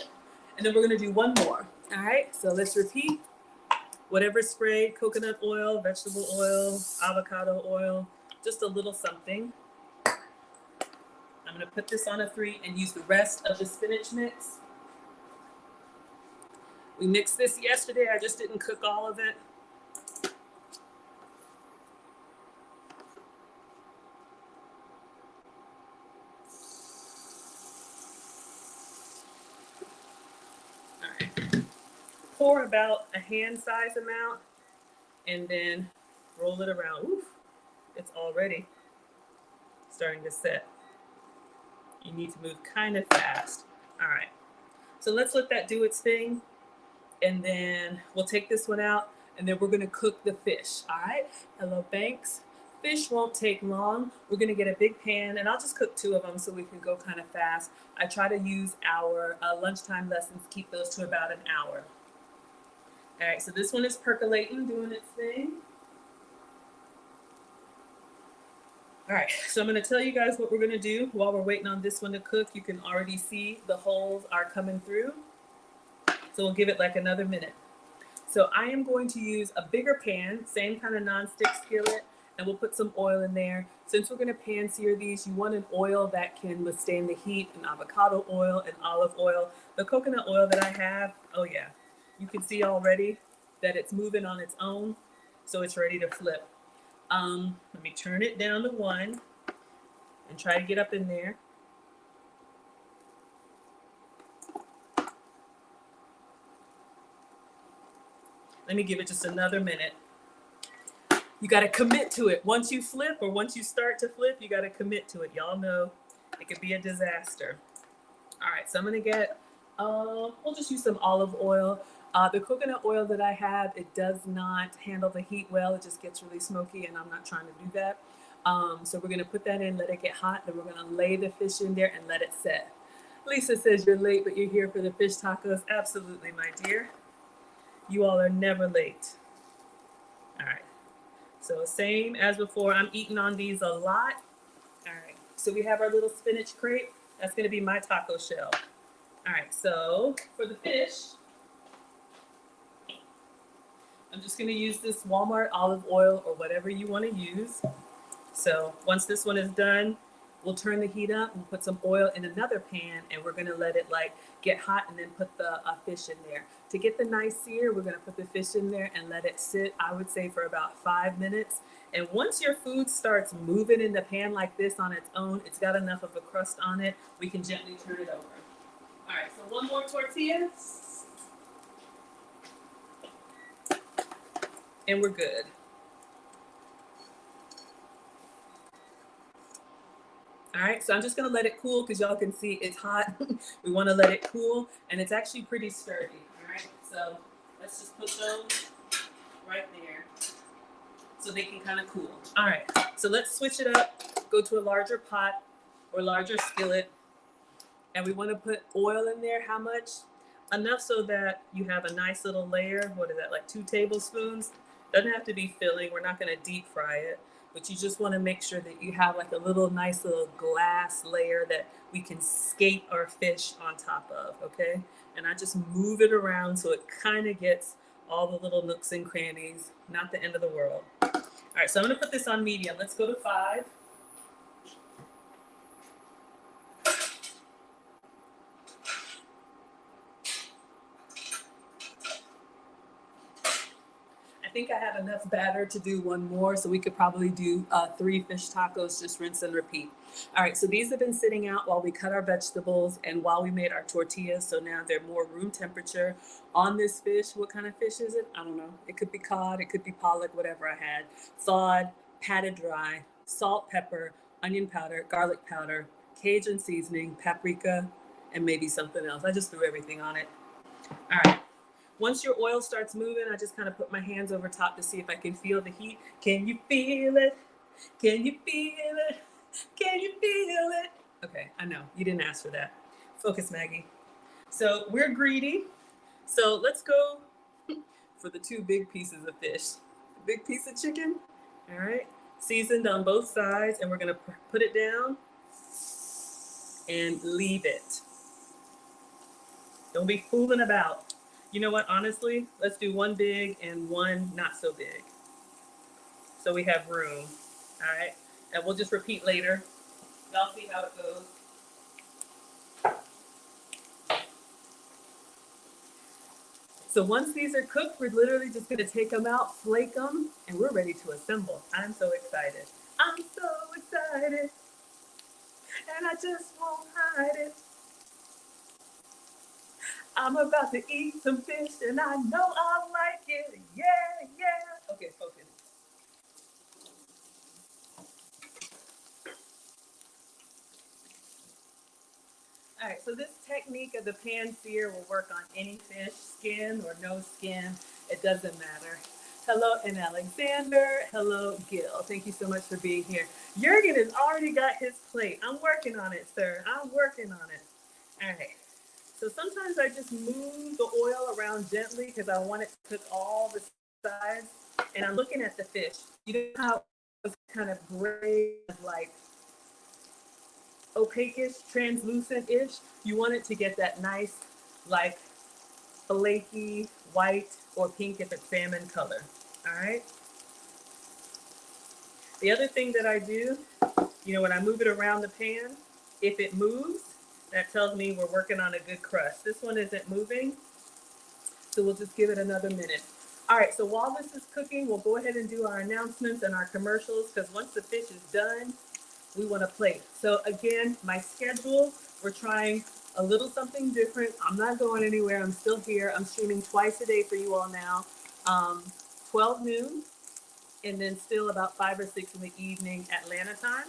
And then we're gonna do one more. All right, so let's repeat. Whatever sprayed, coconut oil, vegetable oil, avocado oil, just a little something. I'm gonna put this on a 3 and use the rest of the spinach mix. We mixed this yesterday, I just didn't cook all of it. All right, pour about a hand size amount and then roll it around. Oof, it's already starting to set. You need to move kind of fast. All right, so let's let that do its thing. And then we'll take this one out and then we're gonna cook the fish, all right? Hello, Banks. Fish won't take long. We're gonna get a big pan and I'll just cook 2 of them so we can go kind of fast. I try to use our lunchtime lessons, keep those to about an hour. All right, so this one is percolating, doing its thing. All right, so I'm gonna tell you guys what we're gonna do while we're waiting on this one to cook. You can already see the holes are coming through. So we'll give it like another minute. So I am going to use a bigger pan, same kind of non-stick skillet, and we'll put some oil in there. Since we're gonna pan sear these, you want an oil that can withstand the heat, an avocado oil, an olive oil. The coconut oil that I have, oh yeah, you can see already that it's moving on its own, so it's ready to flip. Let me turn it down to 1 and try to get up in there. Let me give it just another minute. You got to commit to it. Once you flip or once you start to flip, you got to commit to it. Y'all know it could be a disaster. All right, so I'm going to get, we'll just use some olive oil. The coconut oil that I have, it does not handle the heat well. It just gets really smoky and I'm not trying to do that. So we're going to put that in, let it get hot. Then we're going to lay the fish in there and let it set. Lisa says you're late, but you're here for the fish tacos. Absolutely, my dear. You all are never late. All right, so same as before. I'm eating on these a lot. All right, so we have our little spinach crepe. That's gonna be my taco shell. All right, so for the fish, I'm just gonna use this Walmart olive oil or whatever you wanna use. So once this one is done, we'll turn the heat up and put some oil in another pan and we're gonna let it like get hot and then put the fish in there. To get the nice sear, we're gonna put the fish in there and let it sit, I would say for about 5 minutes. And once your food starts moving in the pan like this on its own, it's got enough of a crust on it, we can gently turn it over. All right, so one more tortilla. And we're good. All right, so I'm just gonna let it cool because y'all can see it's hot. We wanna let it cool and it's actually pretty sturdy, all right? So let's just put those right there so they can kind of cool. All right, so let's switch it up, go to a larger pot or larger skillet. And we wanna put oil in there, how much? enough so that you have a nice little layer. What is that, like 2 tablespoons? Doesn't have to be filling. We're not going to deep fry it, but you just want to make sure that you have like a little nice little glass layer that we can skate our fish on top of, okay? And I just move it around so it kind of gets all the little nooks and crannies. Not the end of the world. All right, so I'm going to put this on medium. Let's go to 5. I think I have enough batter to do one more, so we could probably do 3 fish tacos, just rinse and repeat. All right, so these have been sitting out while we cut our vegetables and while we made our tortillas, so now they're more room temperature. On this fish, what kind of fish is it? I don't know. It could be cod, it could be pollock, whatever I had. Thawed, patted dry, salt, pepper, onion powder, garlic powder, Cajun seasoning, paprika, and maybe something else. I just threw everything on it. All right. Once your oil starts moving, I just kind of put my hands over top to see if I can feel the heat. Can you feel it? Can you feel it? Can you feel it? Okay, I know, you didn't ask for that. Focus, Maggie. So we're greedy. So let's go for the 2 big pieces of fish. Big piece of chicken, all right? Seasoned on both sides, and we're gonna put it down and leave it. Don't be fooling about. You know what, honestly, let's do 1 big and 1 not so big, so we have room. All right, and we'll just repeat later. Y'all see how it goes. So once these are cooked, we're literally just gonna take them out, flake them, and we're ready to assemble. I'm so excited. I'm so excited, and I just won't hide it. I'm about to eat some fish, and I know I'll like it. Yeah, yeah. Okay, focus. All right, so this technique of the pan sear will work on any fish, skin or no skin. It doesn't matter. Hello, and Alexander. Hello, Gil. Thank you so much for being here. Jurgen has already got his plate. I'm working on it, sir. I'm working on it. All right. So sometimes I just move the oil around gently because I want it to cook all the sides. And I'm looking at the fish. You know how it's kind of gray, like opaque-ish, translucent-ish. You want it to get that nice, like flaky white or pink if it's salmon color. All right. The other thing that I do, when I move it around the pan, if it moves, that tells me we're working on a good crust. This one isn't moving, so we'll just give it another minute. All right, so while this is cooking, we'll go ahead and do our announcements and our commercials, because once the fish is done, we want to plate. So again, my schedule, we're trying a little something different. I'm not going anywhere. I'm still here. I'm streaming twice a day for you all now. 12 noon, and then still about 5 or 6 in the evening Atlanta time.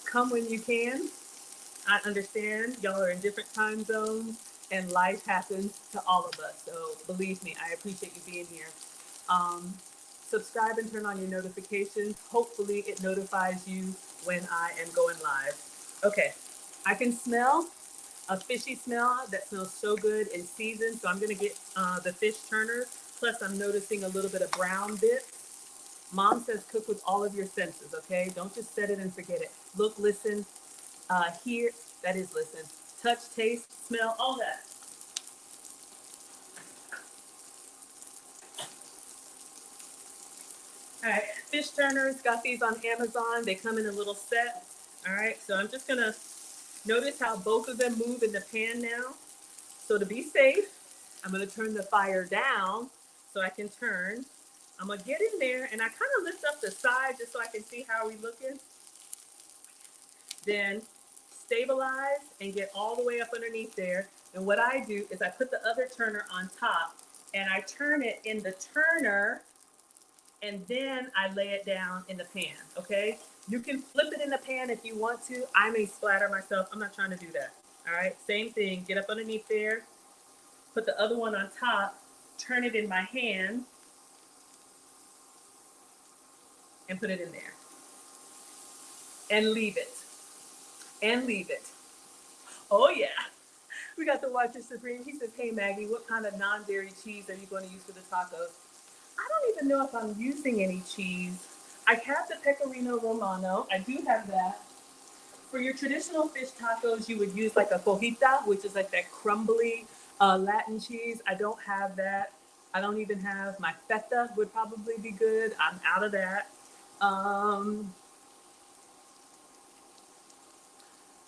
Come when you can. I understand y'all are in different time zones and life happens to all of us. So believe me, I appreciate you being here. Um, Subscribe and turn on your notifications. Hopefully it notifies you when I am going live. Okay, I can smell a fishy smell that smells so good and seasoned. So I'm gonna get the fish turner. Plus I'm noticing a little bit of brown bits. Mom says cook with all of your senses, okay? Don't just set it and forget it. Look, listen, hear, that is listen. Touch, taste, smell, all that. All right, fish turners, got these on Amazon. They come in a little set. All right, so I'm just gonna notice how both of them move in the pan now. So to be safe, I'm gonna turn the fire down so I can turn. I'm gonna get in there and I kind of lift up the side just so I can see how we looking. Then stabilize and get all the way up underneath there. And what I do is I put the other turner on top and I turn it in the turner and then I lay it down in the pan, okay? You can flip it in the pan if you want to. I may splatter myself. I'm not trying to do that, all right? Same thing, get up underneath there, put the other one on top, turn it in my hand, and put it in there. And leave it. And leave it. Oh yeah. We got the Watcher Supreme. He says, hey, Maggie, what kind of non-dairy cheese are you going to use for the tacos? I don't even know if I'm using any cheese. I have the Pecorino Romano. I do have that. For your traditional fish tacos, you would use like a cojita, which is like that crumbly Latin cheese. I don't have that. I don't even have my feta would probably be good. I'm out of that. Um,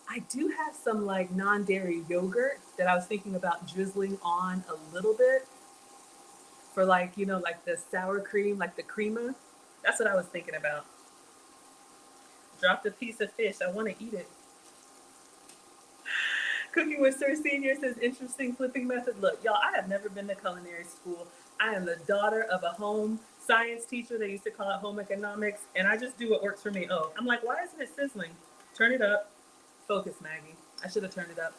I do have some like non-dairy yogurt that I was thinking about drizzling on a little bit for like, like the sour cream, like the creamer. That's what I was thinking about. Dropped a piece of fish. I want to eat it. Cooking with Sir Senior says, interesting flipping method. Look, y'all, I have never been to culinary school. I am the daughter of a home science teacher. They used to call it home economics. And I just do what works for me. Oh, I'm like, why isn't it sizzling? Turn it up. Focus, Maggie. I should have turned it up.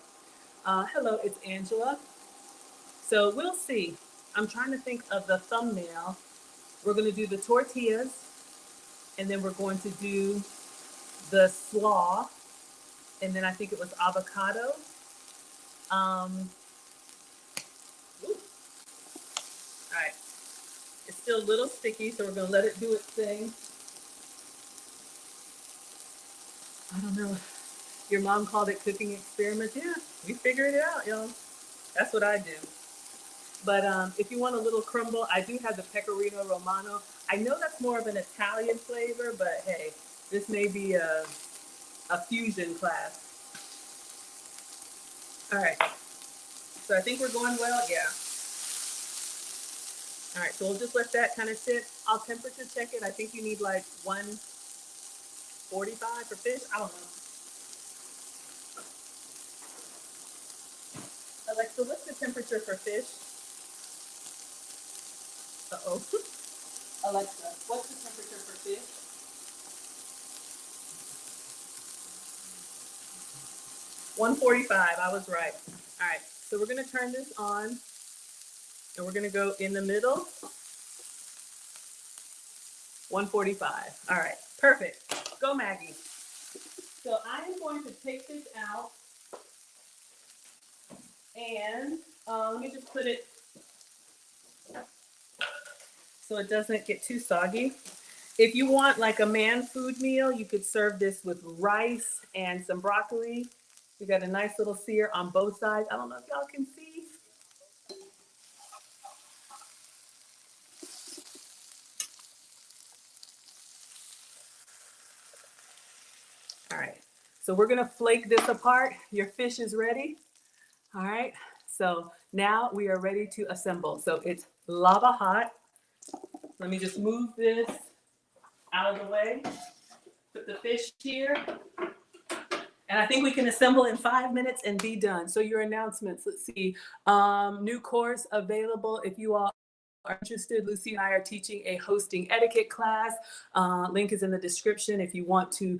Hello, it's Angela. So we'll see. I'm trying to think of the thumbnail. We're going to do the tortillas. And then we're going to do the slaw. And then I think it was avocado. All right. It's still a little sticky, so we're going to let it do its thing. I don't know. Your mom called it cooking experiment. Yeah, we figured it out, y'all. That's what I do. But if you want a little crumble, I do have the Pecorino Romano. I know that's more of an Italian flavor, but hey, this may be a fusion class. All right. So I think we're going well. Yeah. All right. So we'll just let that kind of sit. I'll temperature check it. I think you need like 145 for fish. I don't know. Alexa, what's the temperature for fish? Uh-oh. Alexa, what's the temperature for fish? 145. I was right. All right. So we're going to turn this on. And we're going to go in the middle. 145. All right. Perfect. Go, Maggie. So I am going to take this out. And let me just put it so it doesn't get too soggy. If you want like a man food meal, you could serve this with rice and some broccoli. You got a nice little sear on both sides. I don't know if y'all can see. All right. So we're going to flake this apart. Your fish is ready. All right. So now we are ready to assemble. So it's lava hot. Let me just move this out of the way. Put the fish here. And I think we can assemble in 5 minutes and be done. So your announcements, let's see. New course available if you all are interested. Lucy and I are teaching a hosting etiquette class. Link is in the description if you want to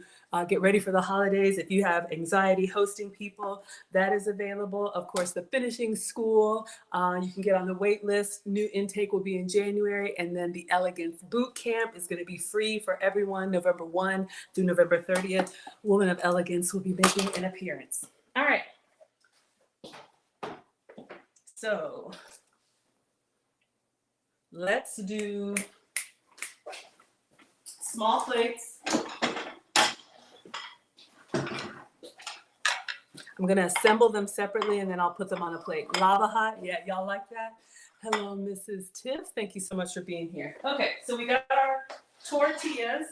get ready for the holidays. If you have anxiety hosting people, that is available. Of course, the finishing school, you can get on the wait list. New intake will be in January. And then the Elegance Boot Camp is going to be free for everyone, November 1 through November 30th. Woman of Elegance will be making an appearance. All right. So let's do small plates. I'm going to assemble them separately and then I'll put them on a plate. Lava hot. Yeah, y'all like that? Hello, Mrs. Tiff. Thank you so much for being here. Okay, so we got our tortillas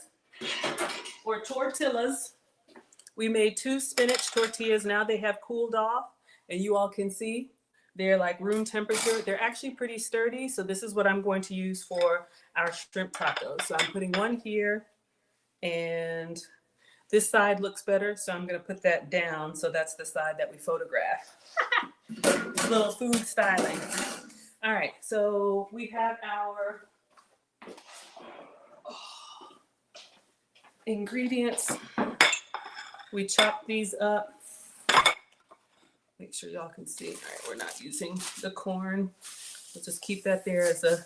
or tortillas. We made 2 spinach tortillas. Now they have cooled off and you all can see they're like room temperature. They're actually pretty sturdy. So this is what I'm going to use for our shrimp tacos. So I'm putting one here and this side looks better. So I'm going to put that down. So that's the side that we photograph. Little food styling. All right. So we have our ingredients. We chop these up. Make sure y'all can see. All right, we're not using the corn. We'll just keep that there as a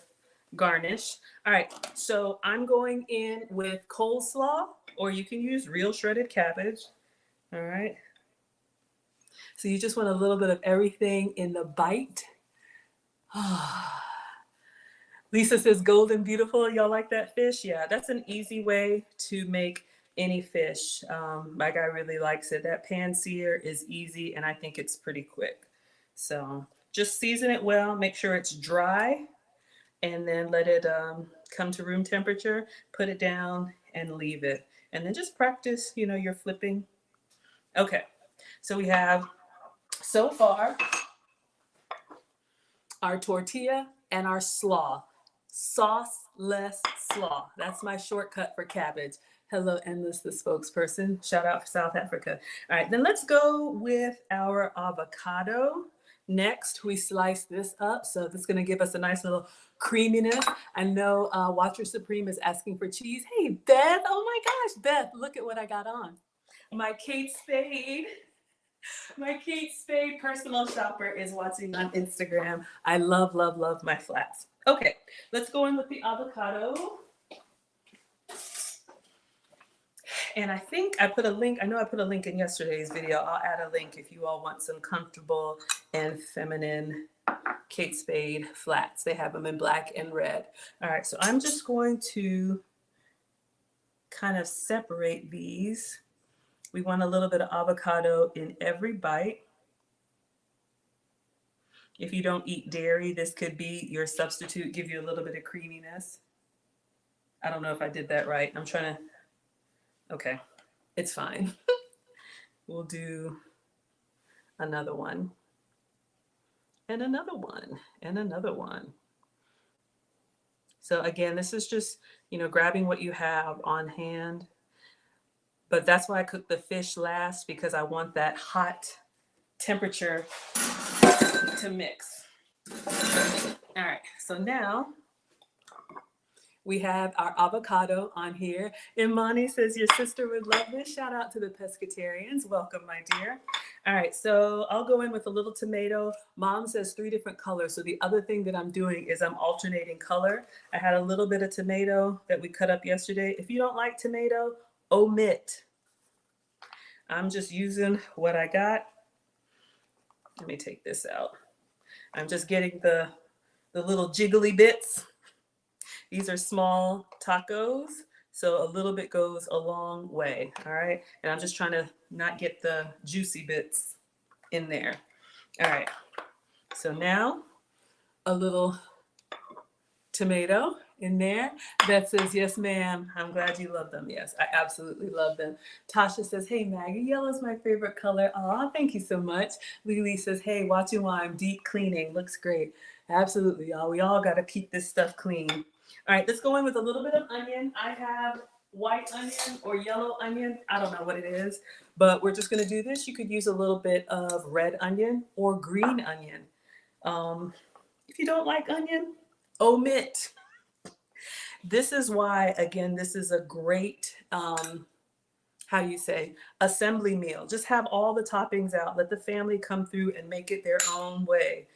garnish. All right, so I'm going in with coleslaw, or you can use real shredded cabbage. All right. So you just want a little bit of everything in the bite. Lisa says golden beautiful. Y'all like that fish? Yeah, that's an easy way to make any fish. My guy really likes it. That pan sear is easy, and I think it's pretty quick. So just season it well, make sure it's dry, and then let it come to room temperature, put it down and leave it. And then just practice, you know, your flipping. Okay, so we have so far our tortilla and our slaw. Sauceless slaw. That's my shortcut for cabbage. Hello, Endless, the spokesperson. Shout out for South Africa. All right, then let's go with our avocado. Next, we slice this up. So this is going to give us a nice little creaminess. I know Watcher Supreme is asking for cheese. Hey, Beth. Oh my gosh, Beth, look at what I got on. My Kate Spade. My Kate Spade personal shopper is watching on Instagram. I love, love, love my flats. Okay, let's go in with the avocado. And I think I put a link. I know I put a link in yesterday's video. I'll add a link if you all want some comfortable and feminine Kate Spade flats. They have them in black and red. All right, so I'm just going to kind of separate these. We want a little bit of avocado in every bite. If you don't eat dairy, this could be your substitute, give you a little bit of creaminess. I don't know if I did that right. I'm trying to, okay, it's fine. We'll do another one, and another one, and another one. So again, this is just, you know, grabbing what you have on hand. But that's why I cook the fish last, because I want that hot temperature to mix. All right, so now we have our avocado on here. Imani says your sister would love this. Shout out to the pescatarians. Welcome, my dear. All right, so I'll go in with a little tomato. Mom says 3 different colors. So the other thing that I'm doing is I'm alternating color. I had a little bit of tomato that we cut up yesterday. If you don't like tomato, omit. I'm just using what I got. Let me take this out. I'm just getting the little jiggly bits. These are small tacos, so a little bit goes a long way, all right? And I'm just trying to not get the juicy bits in there. All right, so now a little tomato in there. Beth says, yes, ma'am. I'm glad you love them. Yes, I absolutely love them. Tasha says, hey, Maggie, yellow's my favorite color. Aw, thank you so much. Lily says, hey, watching while I'm deep cleaning. Looks great. Absolutely, y'all. We all got to keep this stuff clean. All right, let's go in with a little bit of onion. I have white onion or yellow onion. I don't know what it is, but we're just going to do this. You could use a little bit of red onion or green onion. If you don't like onion, omit. This is why, again, this is a great, how you say, assembly meal. Just have all the toppings out. Let the family come through and make it their own way.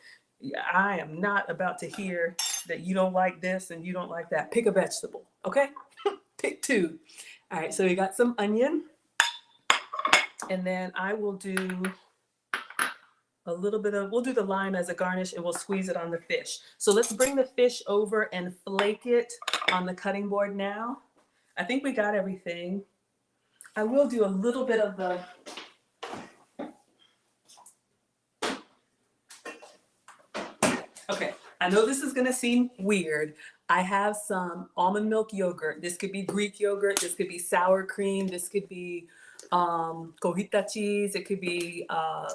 I am not about to hear that you don't like this and you don't like that. Pick a vegetable, okay? Pick 2. All right, so we got some onion. And then I will do a little bit of, we'll do the lime as a garnish and we'll squeeze it on the fish. So let's bring the fish over and flake it on the cutting board now. I think we got everything. I will do a little bit of the, okay, I know this is gonna seem weird. I have some almond milk yogurt. This could be Greek yogurt, this could be sour cream, this could be cojita cheese, it could be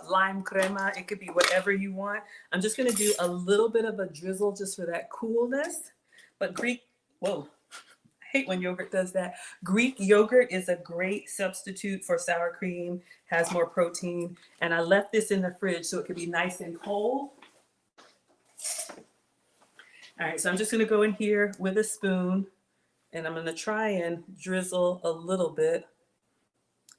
lime crema, it could be whatever you want. I'm just gonna do a little bit of a drizzle just for that coolness. But Greek, whoa, I hate when yogurt does that. Greek yogurt is a great substitute for sour cream, has more protein, and I left this in the fridge so it could be nice and cold. All right, so I'm just gonna go in here with a spoon and I'm gonna try and drizzle a little bit.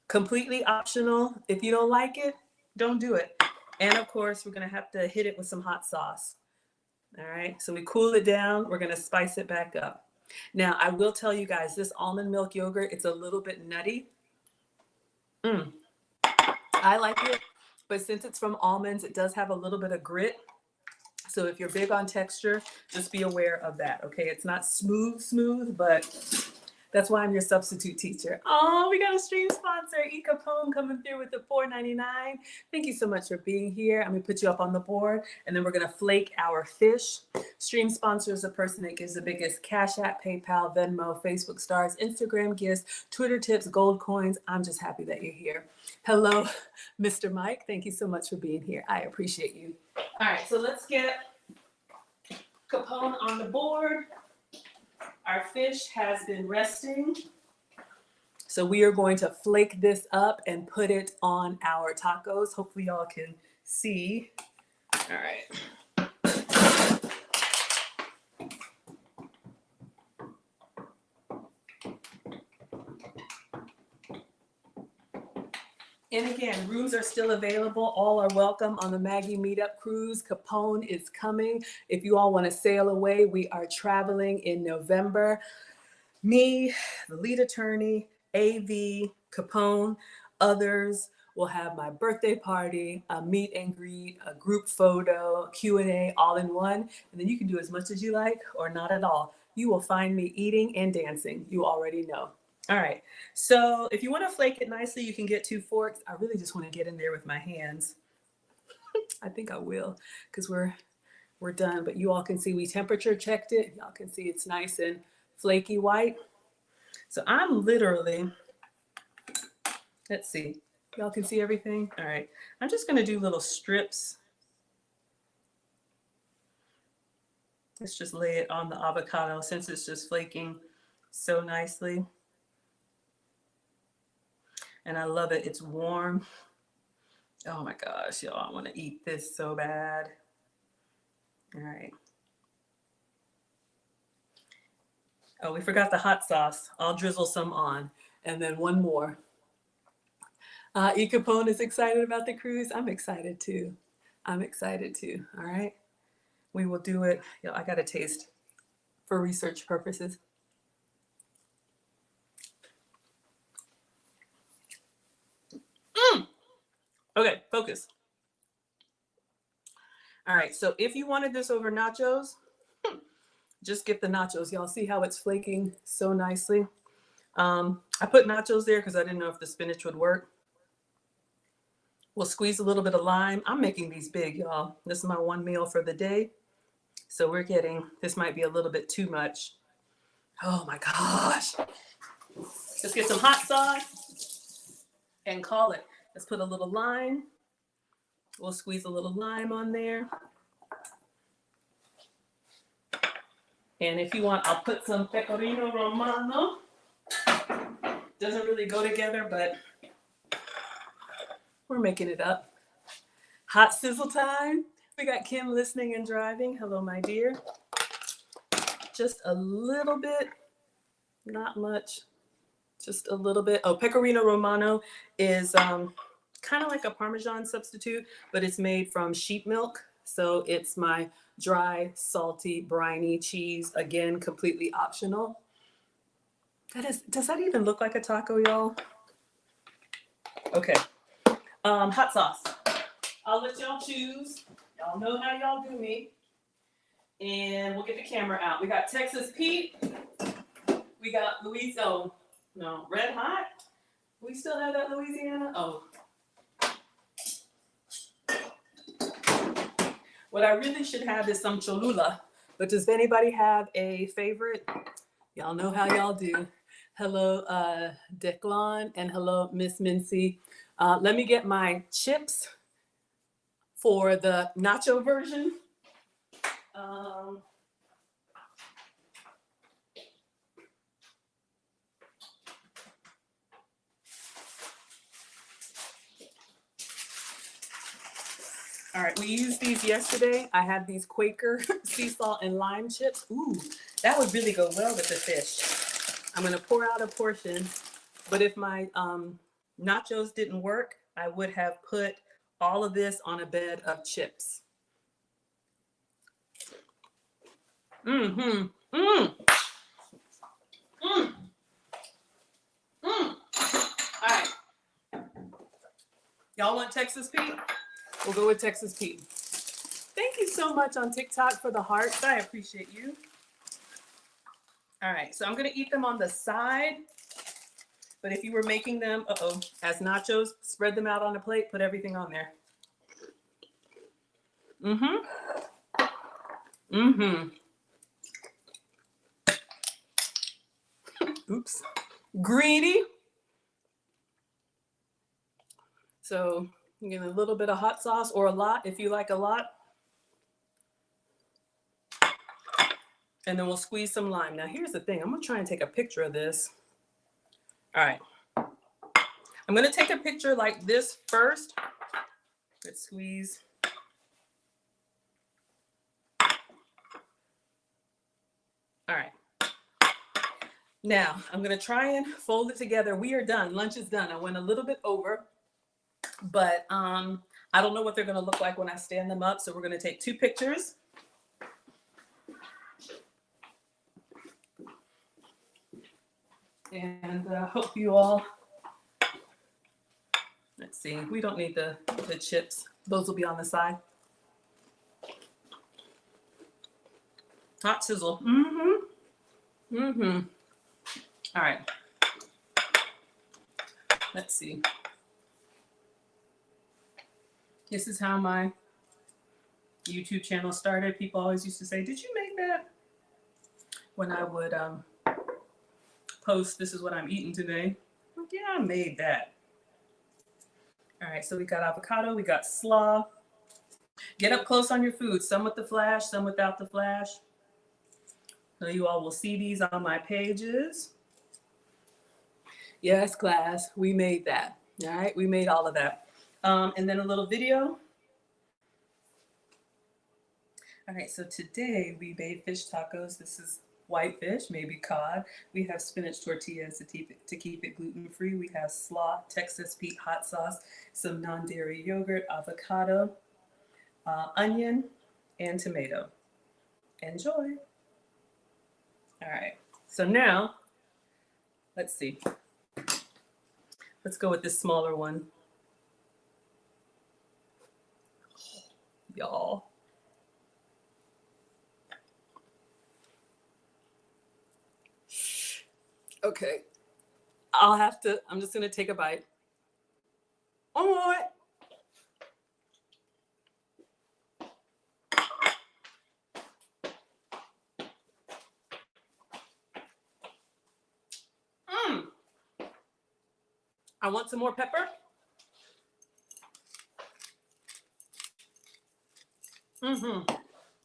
Completely optional. If you don't like it, don't do it. And of course, we're gonna have to hit it with some hot sauce. All right, so we cool it down. We're gonna spice it back up. Now, I will tell you guys, this almond milk yogurt, it's a little bit nutty. I like it, but since it's from almonds, it does have a little bit of grit. So if you're big on texture, just be aware of that, okay? It's not smooth, but that's why I'm your substitute teacher. Oh, we got a stream sponsor, Capone, coming through with the $4.99. Thank you so much for being here. I'm gonna put you up on the board, and then we're gonna flake our fish. Stream sponsor is a person that gives the biggest Cash App, PayPal, Venmo, Facebook stars, Instagram gifts, Twitter tips, gold coins. I'm just happy that you're here. Hello, Mr. Mike. Thank you so much for being here. I appreciate you. All right, so let's get Capone on the board. Our fish has been resting. So we are going to flake this up and put it on our tacos. Hopefully y'all can see. All right. And again, rooms are still available. All are welcome on the Maggie Meetup cruise. Capone is coming. If you all want to sail away, we are traveling in November. Me, the lead attorney, AV, Capone, others will have my birthday party, a meet and greet, a group photo, Q&A, all in one. And then you can do as much as you like or not at all. You will find me eating and dancing. You already know. All right, so if you want to flake it nicely, you can get 2 forks. I really just want to get in there with my hands. I think I will, because we're done. But you all can see we temperature checked it. Y'all can see it's nice and flaky white. So I'm literally, let's see, y'all can see everything. All right, I'm just going to do little strips. Let's just lay it on the avocado since it's just flaking so nicely. And I love it. It's warm. Oh my gosh, y'all, I want to eat this so bad. All right. Oh, we forgot the hot sauce. I'll drizzle some on. And then one more. Capone is excited about the cruise. I'm excited too. I'm excited too. All right. We will do it. Yo, I got to taste for research purposes. Okay, focus. All right, so if you wanted this over nachos, just get the nachos. Y'all see how it's flaking so nicely? I put nachos there because I didn't know if the spinach would work. We'll squeeze a little bit of lime. I'm making these big, y'all. This is my one meal for the day. So we're getting, this might be a little bit too much. Oh my gosh. Let's get some hot sauce and call it. Let's put a little lime. We'll squeeze a little lime on there. And if you want, I'll put some pecorino romano. Doesn't really go together, but we're making it up. Hot sizzle time. We got Kim listening and driving. Hello, my dear. Just a little bit, not much, just a little bit. Oh, pecorino romano is kind of like a Parmesan substitute, but it's made from sheep milk. So it's my dry, salty, briny cheese. Again, completely optional. Does that even look like a taco, y'all? Okay. Hot sauce. I'll let y'all choose. Y'all know how y'all do me. And we'll get the camera out. We got Texas Pete. We got Louisiana. No, Red Hot. We still have that Louisiana? Oh. What I really should have is some Cholula. But does anybody have a favorite? Y'all know how y'all do. Hello, Declan, and hello, Miss Mincy. Let me get my chips for the nacho version. All right, we used these yesterday. I have these Quaker sea salt and lime chips. Ooh, that would really go well with the fish. I'm gonna pour out a portion, but if my nachos didn't work, I would have put all of this on a bed of chips. All right. Y'all want Texas Pete? We'll go with Texas Pete. Thank you so much on TikTok for the hearts. I appreciate you. All right, so I'm gonna eat them on the side. But if you were making them, as nachos, spread them out on a plate, put everything on there. Oops. Greedy. So you get a little bit of hot sauce, or a lot if you like a lot. And then we'll squeeze some lime. Now here's the thing. I'm gonna try and take a picture of this. All right. I'm gonna take a picture like this first. Let's squeeze. All right. Now I'm gonna try and fold it together. We are done. Lunch is done. I went a little bit over, but I don't know what they're gonna look like when I stand them up. So we're gonna take 2 pictures. And hope you all, let's see, we don't need the chips. Those will be on the side. Hot sizzle. All right. Let's see. This is how my YouTube channel started. People always used to say, did you make that? When I would post, this is what I'm eating today. Like, yeah, I made that. All right, so we got avocado, we got slaw. Get up close on your food, some with the flash, some without the flash. So you all will see these on my pages. Yes, class, we made that. All right, we made all of that. And then a little video. All right, so today we made fish tacos. This is white fish, maybe cod. We have spinach tortillas to keep it gluten-free. We have slaw, Texas Pete hot sauce, some non-dairy yogurt, avocado, onion, and tomato. Enjoy. All right, so now, let's see. Let's go with this smaller one. Y'all. Okay, I'm just gonna take a bite. Oh, I want some more pepper.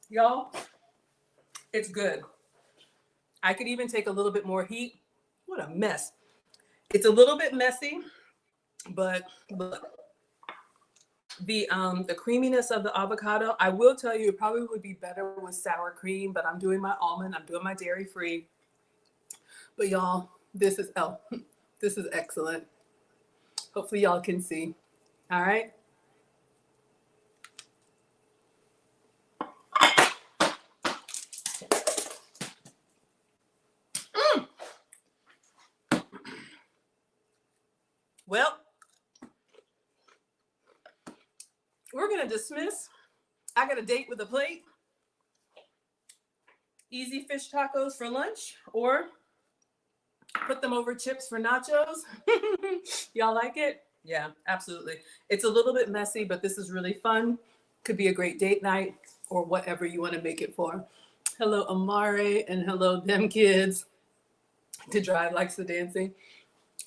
Y'all, it's good. I could even take a little bit more heat. What a mess. It's a little bit messy, but look, the creaminess of the avocado, I will tell you, it probably would be better with sour cream, but I'm doing my almond, I'm doing my dairy free. But y'all, this is excellent. Hopefully y'all can see. All right. Well, we're gonna dismiss. I got a date with a plate. Easy fish tacos for lunch, or put them over chips for nachos. Y'all like it? Yeah, absolutely. It's a little bit messy, but this is really fun. Could be a great date night or whatever you want to make it for. Hello, Amare, and hello, them kids. To drive likes the dancing.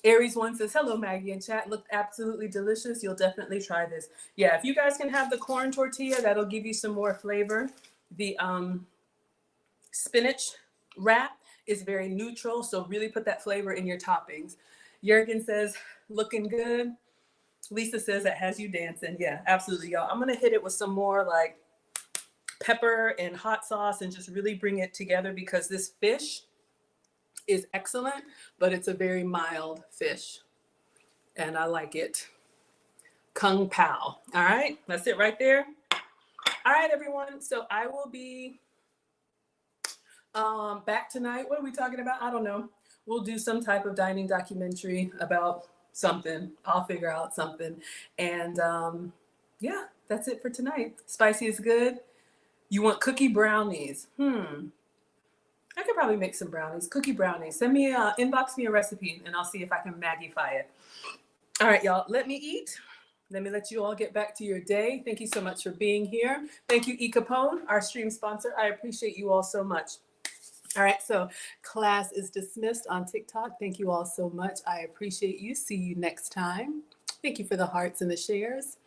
Aries one says, hello, Maggie in chat. Looked absolutely delicious. You'll definitely try this. Yeah, if you guys can have the corn tortilla, that'll give you some more flavor. The spinach wrap is very neutral, so really put that flavor in your toppings. Jurgen says, looking good. Lisa says that has you dancing. Yeah, absolutely, y'all. I'm gonna hit it with some more like pepper and hot sauce and just really bring it together, because this fish is excellent, but it's a very mild fish, and I like it. Kung Pao. All right, that's it right there. All right, everyone. So I will be back tonight. What are we talking about? I don't know. We'll do some type of dining documentary about something. I'll figure out something. And yeah, that's it for tonight. Spicy is good. You want cookie brownies? I could probably make some brownies, cookie brownies. Send me, inbox me a recipe and I'll see if I can Maggiefy it. All right, y'all, let me eat. Let me let you all get back to your day. Thank you so much for being here. Thank you, E. Capone, our stream sponsor. I appreciate you all so much. All right, so class is dismissed on TikTok. Thank you all so much. I appreciate you. See you next time. Thank you for the hearts and the shares.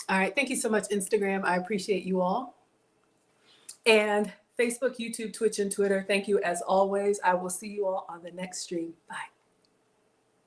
All right, thank you so much, Instagram. I appreciate you all. And Facebook, YouTube, Twitch, and Twitter. Thank you as always. I will see you all on the next stream. Bye.